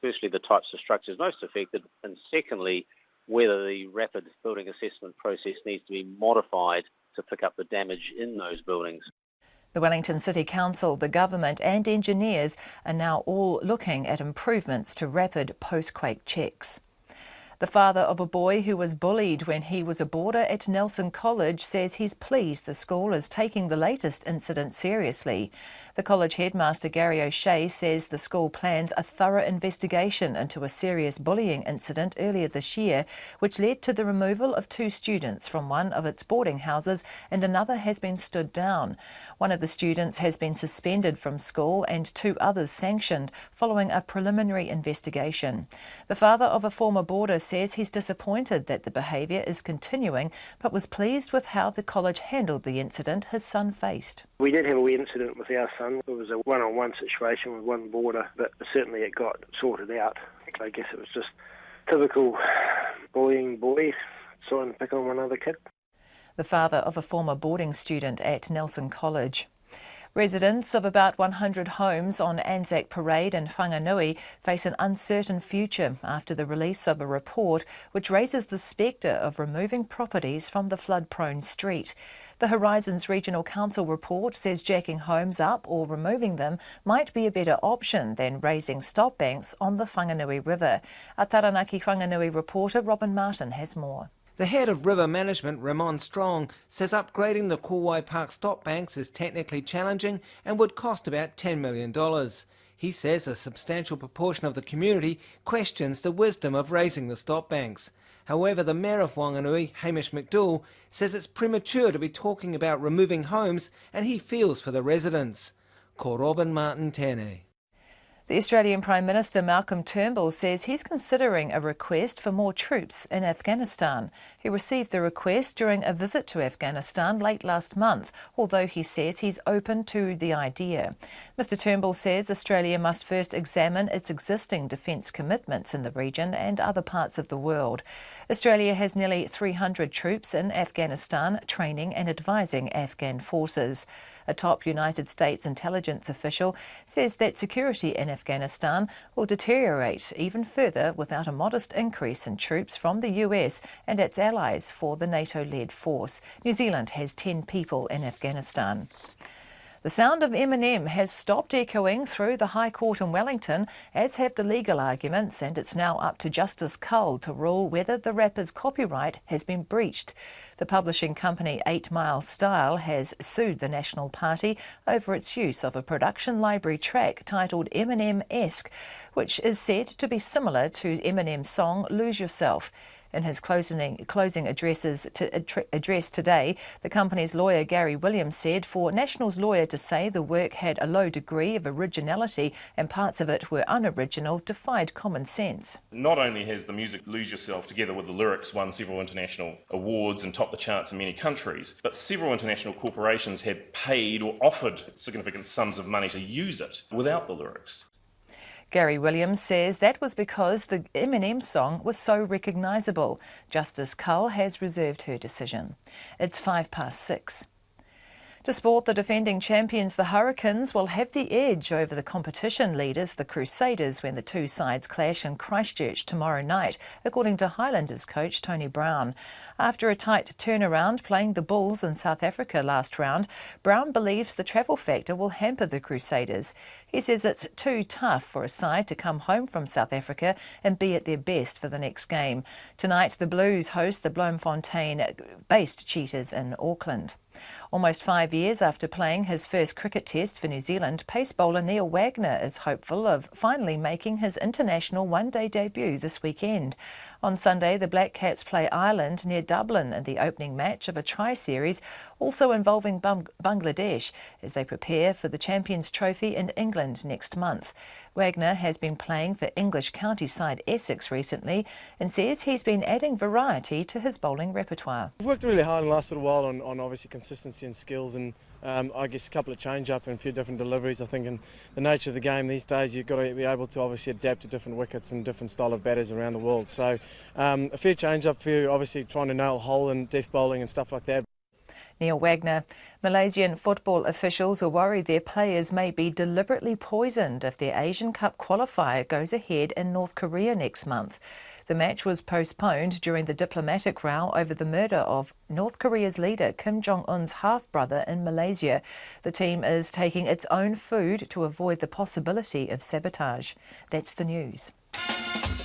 firstly, the types of structures most affected, and secondly, whether the rapid building assessment process needs to be modified to pick up the damage in those buildings. The Wellington City Council, the government and engineers are now all looking at improvements to rapid post-quake checks. The father of a boy who was bullied when he was a boarder at Nelson College says he's pleased the school is taking the latest incident seriously. The college headmaster Gary O'Shea says the school plans a thorough investigation into a serious bullying incident earlier this year, which led to the removal of 2 students from one of its boarding houses and another has been stood down. One of the students has been suspended from school and 2 others sanctioned following a preliminary investigation. The father of a former boarder says he's disappointed that the behaviour is continuing, but was pleased with how the college handled the incident his son faced. We did have a wee incident with our son. It was a one-on-one situation with one boarder, but certainly it got sorted out. I guess it was just typical bullying boys trying to pick on one other kid. The father of a former boarding student at Nelson College. Residents of about 100 homes on Anzac Parade in Whanganui face an uncertain future after the release of a report which raises the spectre of removing properties from the flood-prone street. The Horizons Regional Council report says jacking homes up or removing them might be a better option than raising stop banks on the Whanganui River. Our Taranaki Whanganui reporter Robin Martin has more. The head of river management, Ramon Strong, says upgrading the Kauai Park stop banks is technically challenging and would cost about $10 million. He says a substantial proportion of the community questions the wisdom of raising the stop banks. However, the Mayor of Whanganui, Hamish McDougall, says it's premature to be talking about removing homes and he feels for the residents. Ko Robin Martin Tēnei. The Australian Prime Minister Malcolm Turnbull says he's considering a request for more troops in Afghanistan. He received the request during a visit to Afghanistan late last month, although he says he's open to the idea. Mr Turnbull says Australia must first examine its existing defence commitments in the region and other parts of the world. Australia has nearly 300 troops in Afghanistan training and advising Afghan forces. A top United States intelligence official says that security in Afghanistan will deteriorate even further without a modest increase in troops from the US and its allies for the NATO-led force. New Zealand has 10 people in Afghanistan. The sound of Eminem has stopped echoing through the High Court in Wellington, as have the legal arguments, and it's now up to Justice Cull to rule whether the rapper's copyright has been breached. The publishing company 8 Mile Style has sued the National Party over its use of a production library track titled Eminem-esque, which is said to be similar to Eminem's song Lose Yourself. In his closing address today, the company's lawyer Gary Williams said for National's lawyer to say the work had a low degree of originality and parts of it were unoriginal defied common sense. Not only has the music Lose Yourself, together with the lyrics, won several international awards and topped the charts in many countries, but several international corporations had paid or offered significant sums of money to use it without the lyrics. Gary Williams says that was because the Eminem song was so recognisable. Justice Cull has reserved her decision. It's 6:05. To sport, the defending champions, the Hurricanes, will have the edge over the competition leaders, the Crusaders, when the two sides clash in Christchurch tomorrow night, according to Highlanders coach Tony Brown. After a tight turnaround playing the Bulls in South Africa last round, Brown believes the travel factor will hamper the Crusaders. He says it's too tough for a side to come home from South Africa and be at their best for the next game. Tonight, the Blues host the Bloemfontein-based Cheetahs in Auckland. Almost 5 years after playing his first cricket test for New Zealand, pace bowler Neil Wagner is hopeful of finally making his international one-day debut this weekend. On Sunday, the Black Caps play Ireland near Dublin in the opening match of a tri-series, also involving Bangladesh, as they prepare for the Champions Trophy in England next month. Wagner has been playing for English county side Essex recently and says he's been adding variety to his bowling repertoire. I've worked really hard in the last little while on obviously consistency and skills, and I guess a couple of change-up and a few different deliveries. I think in the nature of the game these days, you've got to be able to obviously adapt to different wickets and different style of batters around the world. So a few change-up, a few obviously trying to nail hole and deaf bowling and stuff like that. Neil Wagner. Malaysian football officials are worried their players may be deliberately poisoned if their Asian Cup qualifier goes ahead in North Korea next month. The match was postponed during the diplomatic row over the murder of North Korea's leader Kim Jong-un's half-brother in Malaysia. The team is taking its own food to avoid the possibility of sabotage. That's the news.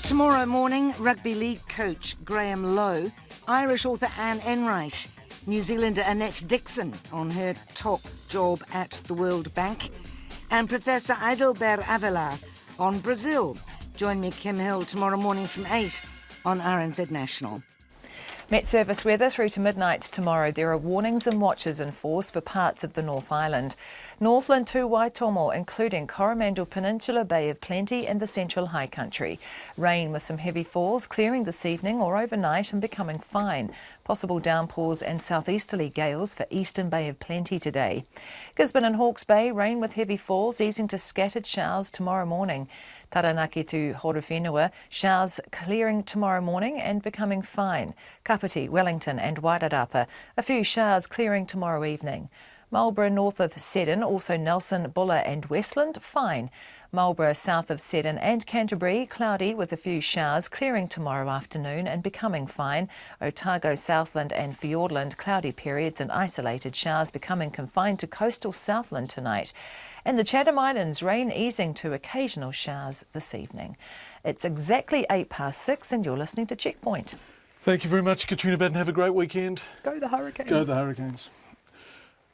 Tomorrow morning, rugby league coach Graham Lowe, Irish author Anne Enright, New Zealander Annette Dixon on her top job at the World Bank, and Professor Heidelberg Avelar on Brazil. Join me, Kim Hill, tomorrow morning from 8 on RNZ National. Met Service weather through to midnight tomorrow. There are warnings and watches in force for parts of the North Island. Northland to Waitomo, including Coromandel Peninsula, Bay of Plenty and the Central High Country. Rain with some heavy falls, clearing this evening or overnight and becoming fine. Possible downpours and southeasterly gales for Eastern Bay of Plenty today. Gisborne and Hawke's Bay, rain with heavy falls, easing to scattered showers tomorrow morning. Taranaki to Horowhenua, showers clearing tomorrow morning and becoming fine. Kapiti, Wellington and Wairarapa, a few showers clearing tomorrow evening. Marlborough north of Seddon, also Nelson, Buller and Westland, fine. Marlborough south of Seddon and Canterbury, cloudy with a few showers clearing tomorrow afternoon and becoming fine. Otago, Southland and Fiordland, cloudy periods and isolated showers becoming confined to coastal Southland tonight. And the Chatham Islands, rain easing to occasional showers this evening. It's exactly 6:08 and you're listening to Checkpoint. Thank you very much, Katrina Batten. Have a great weekend. Go the Hurricanes. Go the Hurricanes.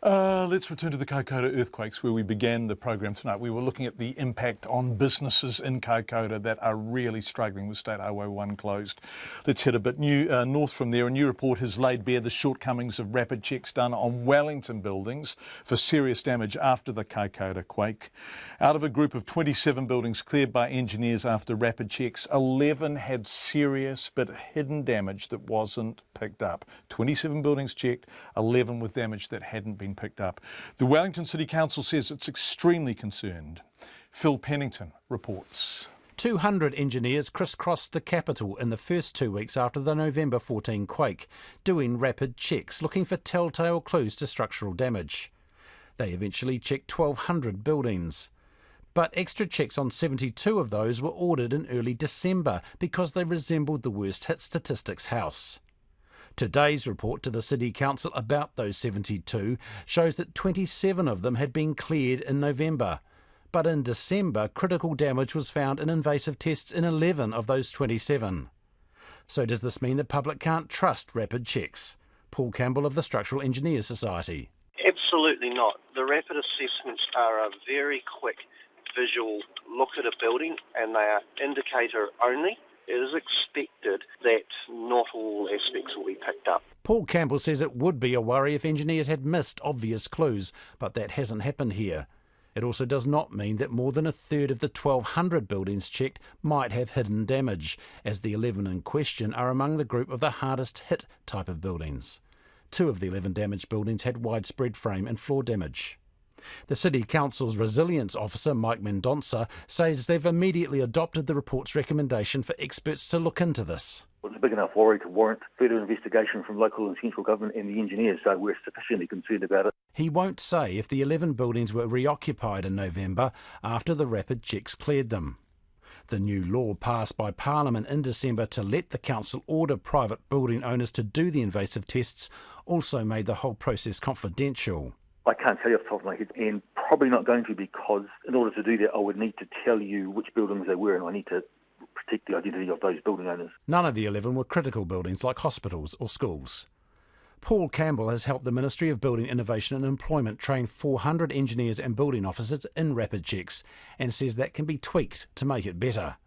Let's return to the Kaikōura earthquakes where we began the program tonight. We were looking at the impact on businesses in Kaikōura that are really struggling with State Highway 1 closed. Let's head a bit north from there. A new report has laid bare the shortcomings of rapid checks done on Wellington buildings for serious damage after the Kaikōura quake. Out of a group of 27 buildings cleared by engineers after rapid checks, 11 had serious but hidden damage that wasn't picked up. 27 buildings checked, 11 with damage that hadn't been picked up. The Wellington City Council says it's extremely concerned. Phil Pennington reports. 200 engineers crisscrossed the capital in the first 2 weeks after the November 14 quake, doing rapid checks looking for telltale clues to structural damage. They eventually checked 1,200 buildings. But extra checks on 72 of those were ordered in early December because they resembled the worst hit statistics house. Today's report to the City Council about those 72 shows that 27 of them had been cleared in November. But in December, critical damage was found in invasive tests in 11 of those 27. So does this mean the public can't trust rapid checks? Paul Campbell of the Structural Engineers Society. Absolutely not. The rapid assessments are a very quick visual look at a building and they are indicator only. It is expected that not all aspects will be picked up. Paul Campbell says it would be a worry if engineers had missed obvious clues, but that hasn't happened here. It also does not mean that more than a third of the 1,200 buildings checked might have hidden damage, as the 11 in question are among the group of the hardest hit type of buildings. 2 of the 11 damaged buildings had widespread frame and floor damage. The City Council's Resilience Officer, Mike Mendonça, says they've immediately adopted the report's recommendation for experts to look into this. It's a big enough worry to warrant further investigation from local and central government and the engineers, so we're sufficiently concerned about it. He won't say if the 11 buildings were reoccupied in November after the rapid checks cleared them. The new law passed by Parliament in December to let the council order private building owners to do the invasive tests also made the whole process confidential. I can't tell you off the top of my head, and probably not going to, because in order to do that I would need to tell you which buildings they were, and I need to protect the identity of those building owners. None of the 11 were critical buildings like hospitals or schools. Paul Campbell has helped the Ministry of Building Innovation and Employment train 400 engineers and building officers in rapid checks and says that can be tweaked to make it better.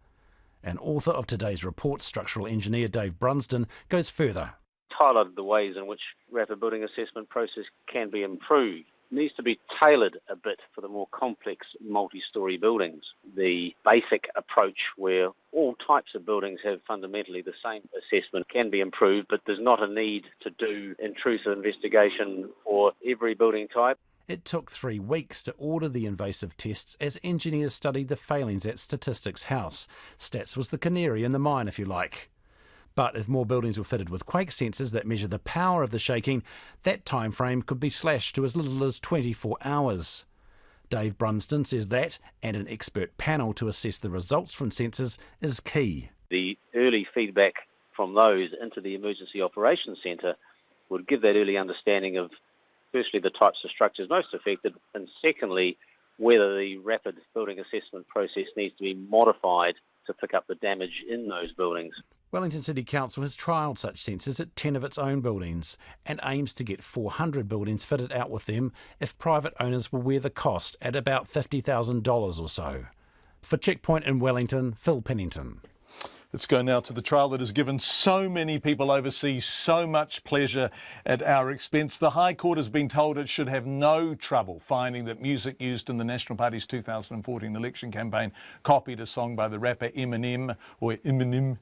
And author of today's report, structural engineer Dave Brunsden, goes further. Highlighted the ways in which rapid building assessment process can be improved. It needs to be tailored a bit for the more complex multi-storey buildings. The basic approach where all types of buildings have fundamentally the same assessment can be improved, but there's not a need to do intrusive investigation for every building type. It took 3 weeks to order the invasive tests as engineers studied the failings at Statistics House. Stats was the canary in the mine, if you like. But if more buildings were fitted with quake sensors that measure the power of the shaking, that time frame could be slashed to as little as 24 hours. Dave Brunsden says that, and an expert panel to assess the results from sensors, is key. The early feedback from those into the Emergency Operations Centre would give that early understanding of, firstly, the types of structures most affected, and secondly, whether the rapid building assessment process needs to be modified to pick up the damage in those buildings. Wellington City Council has trialled such sensors at 10 of its own buildings and aims to get 400 buildings fitted out with them if private owners will wear the cost at about $50,000 or so. For Checkpoint in Wellington, Phil Pennington. Let's go now to the trial that has given so many people overseas so much pleasure at our expense. The High Court has been told it should have no trouble finding that music used in the National Party's 2014 election campaign copied a song by the rapper Eminem, or Eminem,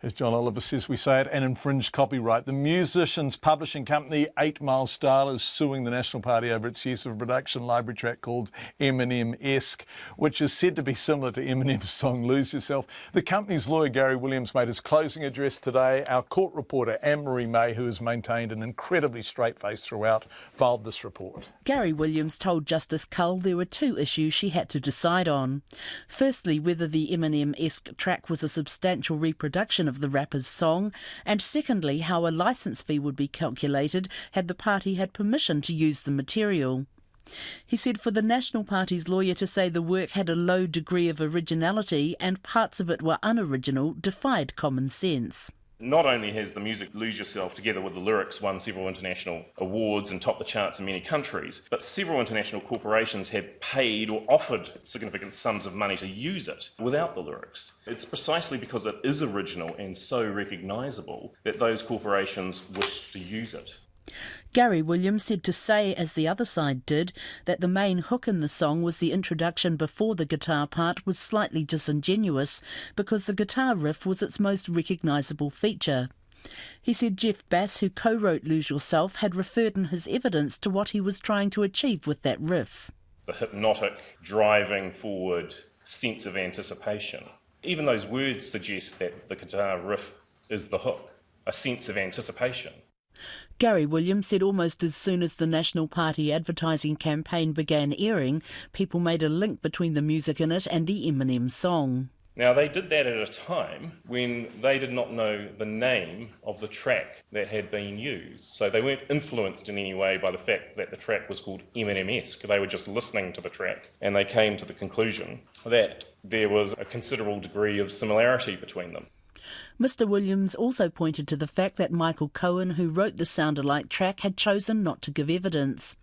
as John Oliver says we say it, and infringed copyright. The musician's publishing company, 8 Mile Style, is suing the National Party over its use of a production library track called Eminem-esque, which is said to be similar to Eminem's song Lose Yourself. The company's lawyer, Gary Williams, made his closing address today. Our court reporter, Anne-Marie May, who has maintained an incredibly straight face throughout, filed this report. Gary Williams told Justice Cull there were 2 issues she had to decide on. Firstly, whether the Eminem-esque track was a substantial reproduction of the rapper's song, and secondly, how a licence fee would be calculated had the party had permission to use the material. He said for the National Party's lawyer to say the work had a low degree of originality and parts of it were unoriginal defied common sense. Not only has the music Lose Yourself, together with the lyrics, won several international awards and topped the charts in many countries, but several international corporations had paid or offered significant sums of money to use it without the lyrics. It's precisely because it is original and so recognisable that those corporations wish to use it. Gary Williams said to say, as the other side did, that the main hook in the song was the introduction before the guitar part was slightly disingenuous because the guitar riff was its most recognisable feature. He said Jeff Bass, who co-wrote Lose Yourself, had referred in his evidence to what he was trying to achieve with that riff. The hypnotic, driving forward sense of anticipation. Even those words suggest that the guitar riff is the hook, a sense of anticipation. Gary Williams said almost as soon as the National Party advertising campaign began airing, people made a link between the music in it and the Eminem song. Now, they did that at a time when they did not know the name of the track that had been used. So they weren't influenced in any way by the fact that the track was called Eminem-esque. They were just listening to the track and they came to the conclusion that there was a considerable degree of similarity between them. Mr Williams also pointed to the fact that Michael Cohen, who wrote the sound-alike track, had chosen not to give evidence.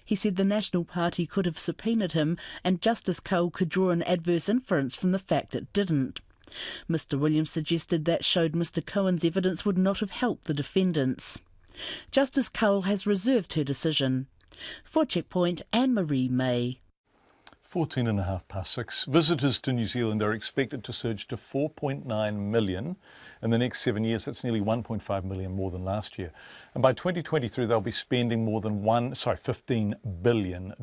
He said the National Party could have subpoenaed him and Justice Cole could draw an adverse inference from the fact it didn't. Mr Williams suggested that showed Mr Cohen's evidence would not have helped the defendants. Justice Cole has reserved her decision. For Checkpoint, Anne-Marie May. 6:14. Visitors to New Zealand are expected to surge to 4.9 million in the next 7 years. That's nearly 1.5 million more than last year. And by 2023, they'll be spending more than $15 billion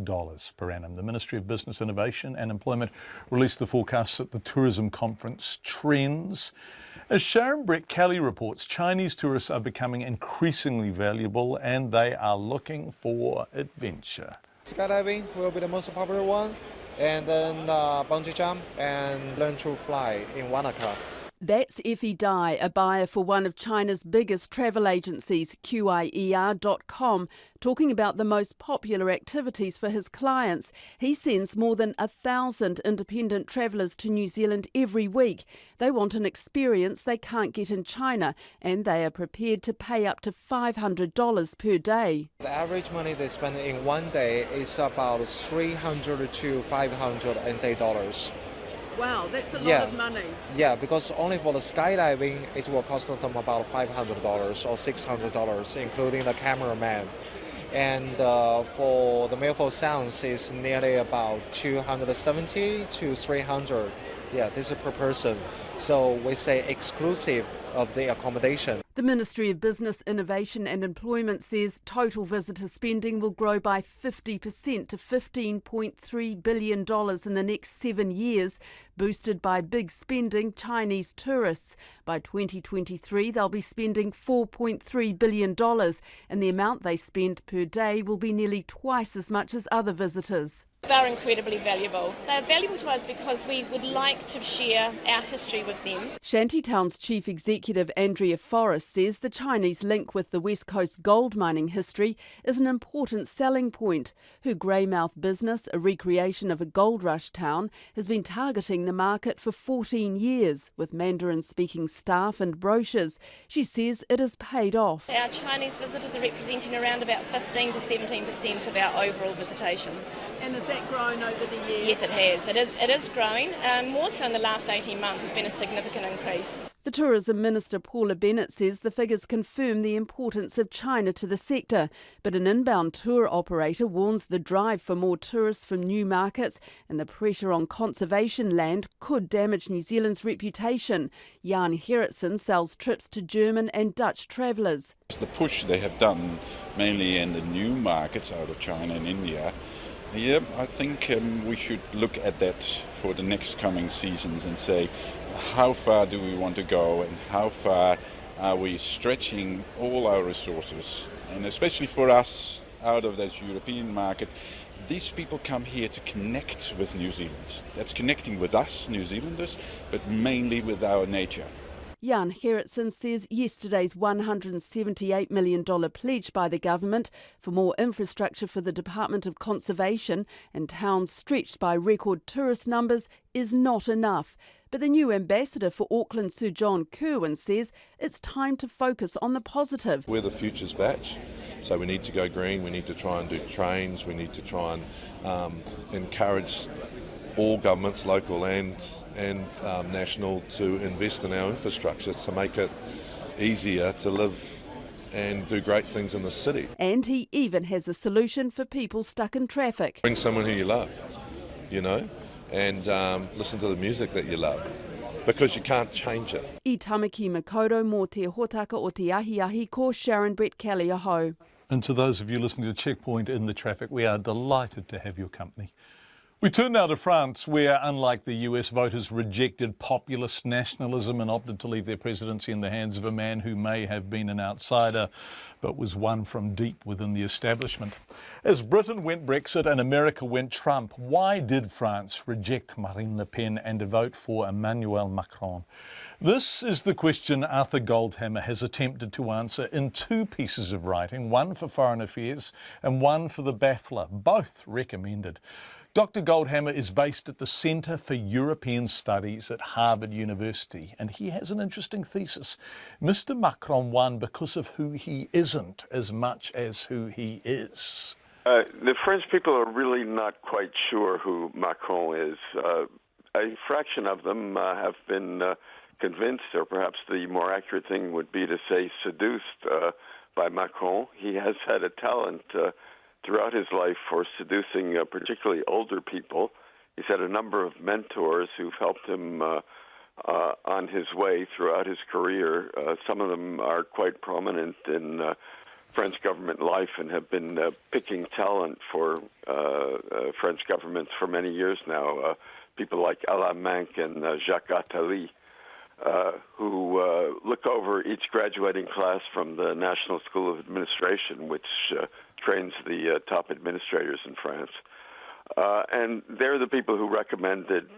per annum. The Ministry of Business, Innovation and Employment released the forecasts at the tourism conference Trends. As Sharon Brett Kelly reports, Chinese tourists are becoming increasingly valuable and they are looking for adventure. Skydiving will be the most popular one, and then bungee jump and learn to fly in Wanaka. That's Effie Dai, a buyer for one of China's biggest travel agencies, QIER.com, talking about the most popular activities for his clients. He sends more than 1,000 independent travellers to New Zealand every week. They want an experience they can't get in China, and they are prepared to pay up to $500 per day. The average money they spend in one day is about 300 to 500 NZ dollars. Wow, that's a lot of money. Yeah, because only for the skydiving, it will cost them about $500 or $600, including the cameraman. And for the Milford Sounds, it's nearly about 270 to 300. Yeah, this is per person. So we say exclusive of the accommodation. The Ministry of Business, Innovation and Employment says total visitor spending will grow by 50% to $15.3 billion in the next 7 years, boosted by big spending Chinese tourists. By 2023, they'll be spending $4.3 billion, and the amount they spend per day will be nearly twice as much as other visitors. They're incredibly valuable. They're valuable to us because we would like to share our history with them. Shantytown's Chief Executive Andrea Forrest says the Chinese link with the West Coast gold mining history is an important selling point. Her Greymouth business, a recreation of a gold rush town, has been targeting the market for 14 years with Mandarin-speaking staff and brochures. She says it has paid off. Our Chinese visitors are representing around about 15 to 17% of our overall visitation. And has that grown over the years? Yes, it has. It is growing. More so in the last 18 months. There's been a significant increase. The Tourism Minister Paula Bennett says the figures confirm the importance of China to the sector, but an inbound tour operator warns the drive for more tourists from new markets and the pressure on conservation land could damage New Zealand's reputation. Jan Gerritsen sells trips to German and Dutch travellers. The push they have done, mainly in the new markets out of China and India, yeah, I think we should look at that for the next coming seasons and say, how far do we want to go and how far are we stretching all our resources? And especially for us, out of that European market, these people come here to connect with New Zealand. That's connecting with us, New Zealanders, but mainly with our nature. Jan Gerritsen says yesterday's $178 million pledge by the government for more infrastructure for the Department of Conservation and towns stretched by record tourist numbers is not enough. But the new ambassador for Auckland, Sir John Campbell, says it's time to focus on the positive. We're the future's batch, so we need to go green, we need to try and do trains, we need to try and encourage all governments, local and national, to invest in our infrastructure to make it easier to live and do great things in the city. And he even has a solution for people stuck in traffic. Bring someone who you love, and listen to the music that you love, because you can't change it. I tamaki Makoto mō te hotaka o te ahi ko Sharon Brett Kelly aho. And to those of you listening to Checkpoint in the Traffic, we are delighted to have your company. We turn now to France, where, unlike the US, voters rejected populist nationalism and opted to leave their presidency in the hands of a man who may have been an outsider, but was one from deep within the establishment. As Britain went Brexit and America went Trump, why did France reject Marine Le Pen and vote for Emmanuel Macron? This is the question Arthur Goldhammer has attempted to answer in two pieces of writing, one for Foreign Affairs and one for the Baffler, both recommended. Dr. Goldhammer is based at the Centre for European Studies at Harvard University, and he has an interesting thesis. Mr. Macron won because of who he isn't as much as who he is. The French people are really not quite sure who Macron is. A fraction of them have been convinced, or perhaps the more accurate thing would be to say seduced by Macron. He has had a talent throughout his life for seducing particularly older people. He's had a number of mentors who've helped him on his way throughout his career. Some of them are quite prominent in French government life and have been picking talent for French governments for many years now. People like Alain Menck and Jacques Attali, who look over each graduating class from the National School of Administration, which trains the top administrators in France. And they're the people who recommended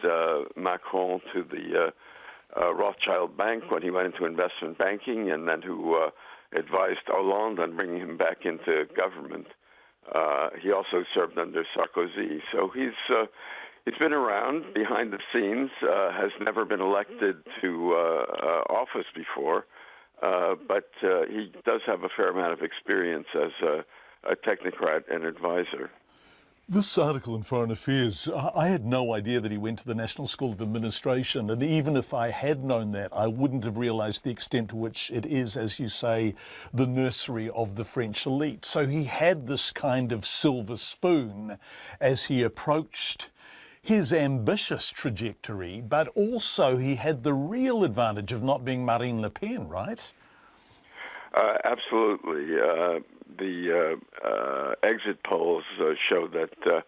Macron to the Rothschild Bank when he went into investment banking, and then who advised Hollande on bringing him back into government. He also served under Sarkozy. So he's been around behind the scenes, has never been elected to office before, but he does have a fair amount of experience as a technocrat and advisor. This article in Foreign Affairs, I had no idea that he went to the National School of Administration, and even if I had known that, I wouldn't have realised the extent to which it is, as you say, the nursery of the French elite. So he had this kind of silver spoon as he approached his ambitious trajectory, but also he had the real advantage of not being Marine Le Pen, right? Absolutely. The exit polls show that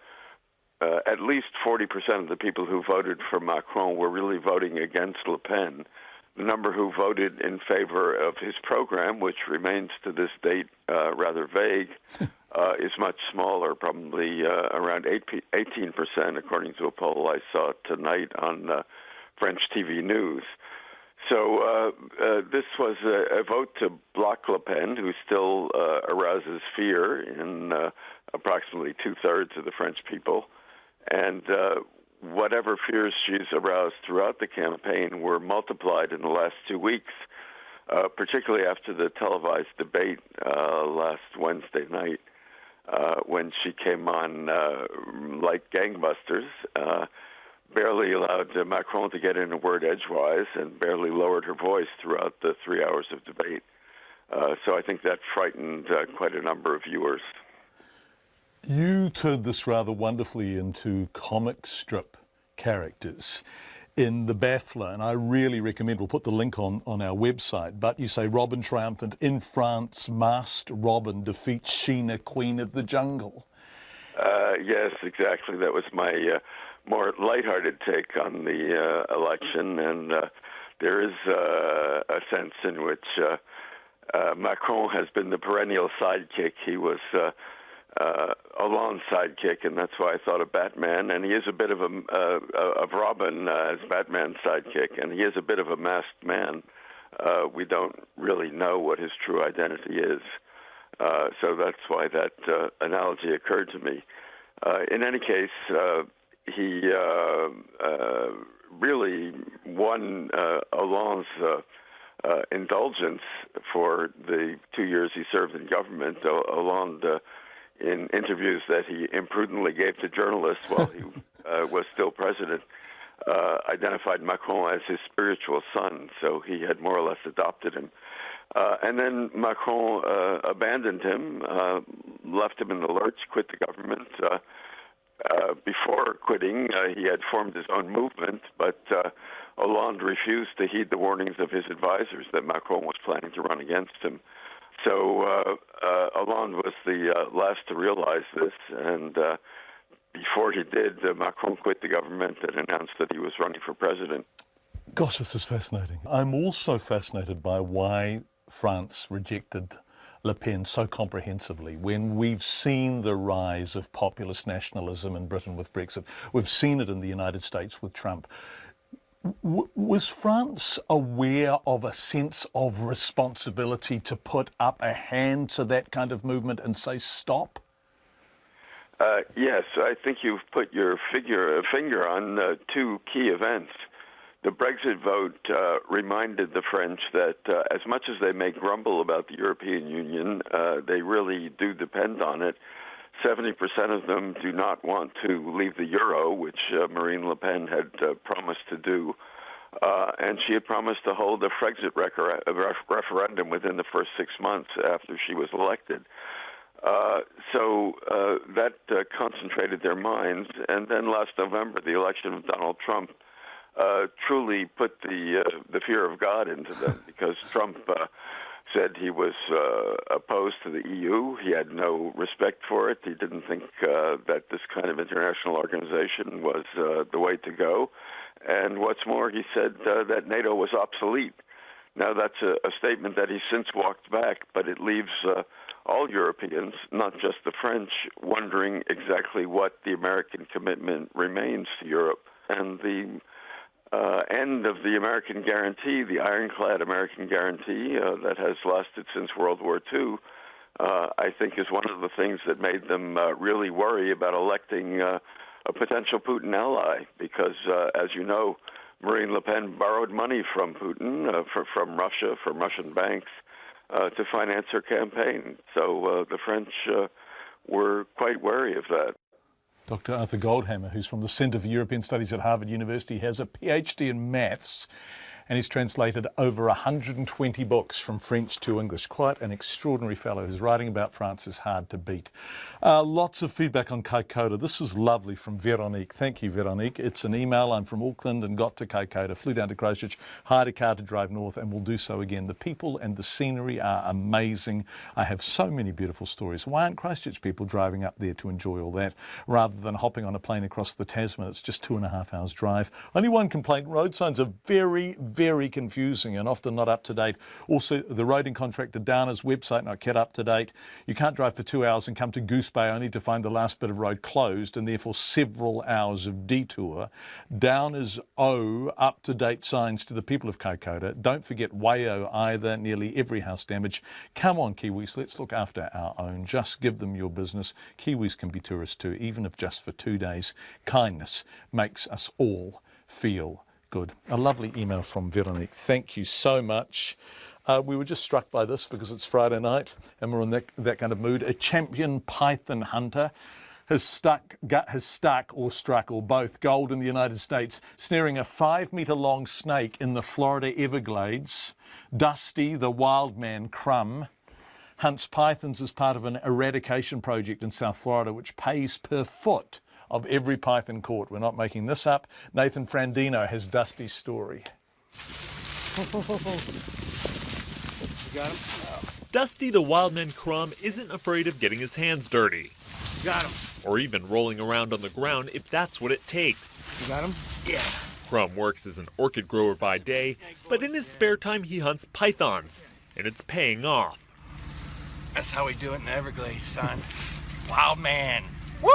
at least 40% of the people who voted for Macron were really voting against Le Pen. The number who voted in favor of his program, which remains to this date rather vague, is much smaller, probably around 18%, according to a poll I saw tonight on French TV News. So this was a vote to block Le Pen, who still arouses fear in approximately two-thirds of the French people. And whatever fears she's aroused throughout the campaign were multiplied in the last 2 weeks, particularly after the televised debate last Wednesday night, when she came on like gangbusters, barely allowed Macron to get in a word edgewise, and barely lowered her voice throughout the 3 hours of debate. So I think that frightened quite a number of viewers. You turned this rather wonderfully into comic strip characters in The Baffler, and I really recommend, we'll put the link on our website, but you say Robin triumphant, in France, masked Robin defeats Sheena, Queen of the Jungle. Yes, exactly. That was my more lighthearted take on the election, and there is a sense in which Macron has been the perennial sidekick. He was Hollande's sidekick, and that's why I thought of Batman. And he is a bit of Robin as Batman's sidekick, and he is a bit of a masked man. We don't really know what his true identity is, so that's why that analogy occurred to me. In any case, he really won Hollande's indulgence for the 2 years he served in government. Hollande, in interviews that he imprudently gave to journalists while he was still president, identified Macron as his spiritual son, so he had more or less adopted him. And then Macron abandoned him, left him in the lurch, quit the government. Before quitting, he had formed his own movement, but Hollande refused to heed the warnings of his advisors that Macron was planning to run against him. So Hollande was the last to realize this, and before he did, Macron quit the government and announced that he was running for president. Gosh, this is fascinating. I'm also fascinated by why France rejected Le Pen so comprehensively when we've seen the rise of populist nationalism in Britain with Brexit. We've seen it in the United States with Trump. Was France aware of a sense of responsibility to put up a hand to that kind of movement and say stop? Yes, I think you've put your finger on two key events. The Brexit vote reminded the French that as much as they may grumble about the European Union, they really do depend on it. 70% of them do not want to leave the euro, which Marine Le Pen had promised to do. And she had promised to hold a Brexit referendum within the first 6 months after she was elected. So that concentrated their minds. And then last November, the election of Donald Trump truly put the fear of God into them, because Trump said he was opposed to the EU. He had no respect for it. He didn't think that this kind of international organization was the way to go. And what's more, he said that NATO was obsolete. Now, that's a statement that he's since walked back, but it leaves all Europeans, not just the French, wondering exactly what the American commitment remains to Europe. And the end of the American guarantee, the ironclad American guarantee that has lasted since World War II, I think is one of the things that made them really worry about electing a potential Putin ally, because, as you know, Marine Le Pen borrowed money from Putin, from Russia, from Russian banks, to finance her campaign. So the French were quite wary of that. Dr. Arthur Goldhammer, who's from the Centre for European Studies at Harvard University, has a PhD in maths, and he's translated over 120 books from French to English. Quite an extraordinary fellow. His writing about France is hard to beat. Lots of feedback on Kaikōura. This is lovely from Veronique. Thank you, Veronique. It's an email. I'm from Auckland and got to Kaikōura, flew down to Christchurch, hired a car to drive north, and will do so again. The people and the scenery are amazing. I have so many beautiful stories. Why aren't Christchurch people driving up there to enjoy all that, rather than hopping on a plane across the Tasman? It's just 2.5 hours drive. Only one complaint: road signs are very confusing and often not up to date. Also, the roading contractor Downer's website not kept up to date. You can't drive for 2 hours and come to Goose Bay only to find the last bit of road closed, and therefore several hours of detour. Downers owe up-to-date signs to the people of Kaikōura. Don't forget Waio either, nearly every house damaged. Come on, Kiwis, let's look after our own. Just give them your business. Kiwis can be tourists too, even if just for 2 days. Kindness makes us all feel good. A lovely email from Veronique. Thank you so much. We were just struck by this because it's Friday night and we're in that kind of mood. A champion python hunter has struck or both gold in the United States, snaring a 5-metre-long snake in the Florida Everglades. Dusty, the wild man Crumb, hunts pythons as part of an eradication project in South Florida, which pays per foot of every python caught. We're not making this up. Nathan Frandino has Dusty's story. You got him? Dusty the Wildman Crumb isn't afraid of getting his hands dirty. You got him. Or even rolling around on the ground if that's what it takes. You got him? Yeah. Crumb works as an orchid grower by day, but in his spare time he hunts pythons, and it's paying off. That's how we do it in the Everglades, son. Wild man. Woo!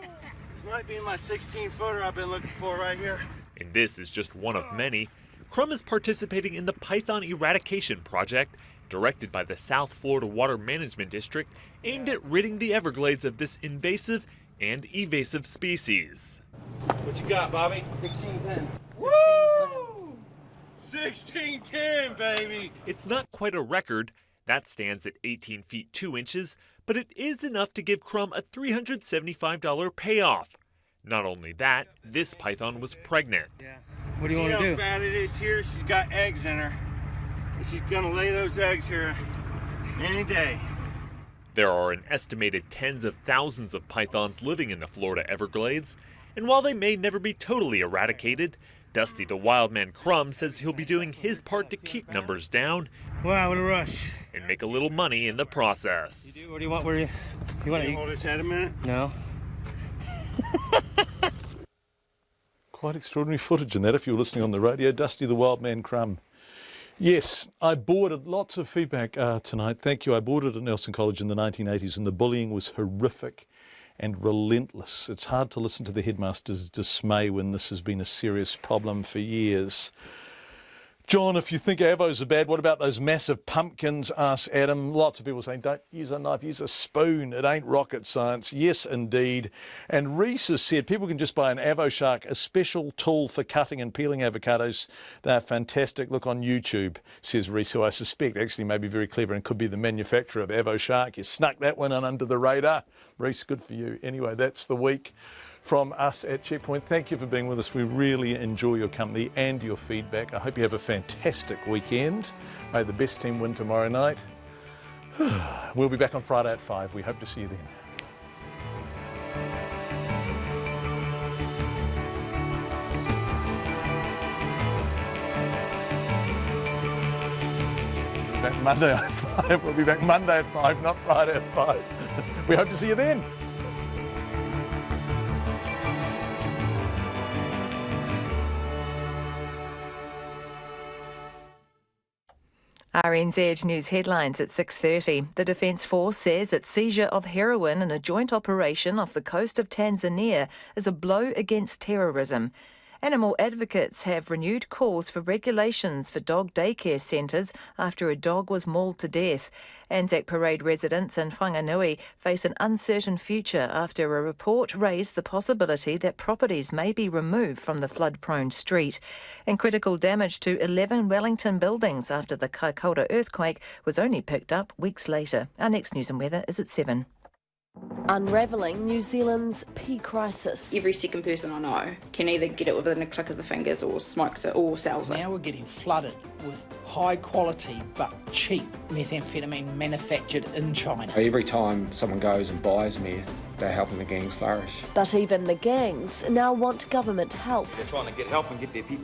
This might be my 16-footer I've been looking for right here. And this is just one of many. Crumb is participating in the Python Eradication Project, directed by the South Florida Water Management District, aimed at ridding the Everglades of this invasive and evasive species. What you got, Bobby? 1610. Woo! 1610, baby! It's not quite a record. That stands at 18 feet 2 inches, but it is enough to give Crumb a $375 payoff. Not only that, this python was pregnant. What do you want to do? See how fat it is here? She's got eggs in her. And she's going to lay those eggs here any day. There are an estimated tens of thousands of pythons living in the Florida Everglades, and while they may never be totally eradicated, Dusty the Wildman Crumb says he'll be doing his part to keep numbers down. Wow, what a rush. And make a little money in the process. What do you want? You want to hold his head a minute? No. Quite extraordinary footage in that if you were listening on the radio. Dusty the Wildman Crumb. Yes, I boarded, lots of feedback tonight. Thank you. I boarded at Nelson College in the 1980s and the bullying was horrific and relentless. It's hard to listen to the headmaster's dismay when this has been a serious problem for years. John, if you think avos are bad, what about those massive pumpkins? Asks Adam. Lots of people saying, don't use a knife, use a spoon. It ain't rocket science. Yes, indeed. And Reese has said people can just buy an AvoShark, a special tool for cutting and peeling avocados. They're fantastic. Look on YouTube, says Reese, who I suspect actually may be very clever and could be the manufacturer of AvoShark. You snuck that one in under the radar. Reese, good for you. Anyway, that's the week from us at Checkpoint. Thank you for being with us. We really enjoy your company and your feedback. I hope you have a fantastic weekend. May the best team win tomorrow night. We'll be back on Friday at 5. We hope to see you then. Back Monday at 5. We'll be back Monday at 5, not Friday at 5. We hope to see you then. RNZ News headlines at 6:30. The Defence Force says its seizure of heroin in a joint operation off the coast of Tanzania is a blow against terrorism. Animal advocates have renewed calls for regulations for dog daycare centres after a dog was mauled to death. Anzac Parade residents in Whanganui face an uncertain future after a report raised the possibility that properties may be removed from the flood-prone street. And critical damage to 11 Wellington buildings after the Kaikōura earthquake was only picked up weeks later. Our next news and weather is at 7. Unravelling New Zealand's pea crisis. Every second person I know can either get it within a click of the fingers or smokes it or sells it. Now we're getting flooded with high quality but cheap methamphetamine manufactured in China. Every time someone goes and buys meth, they're helping the gangs flourish. But even the gangs now want government help. They're trying to get help and get their people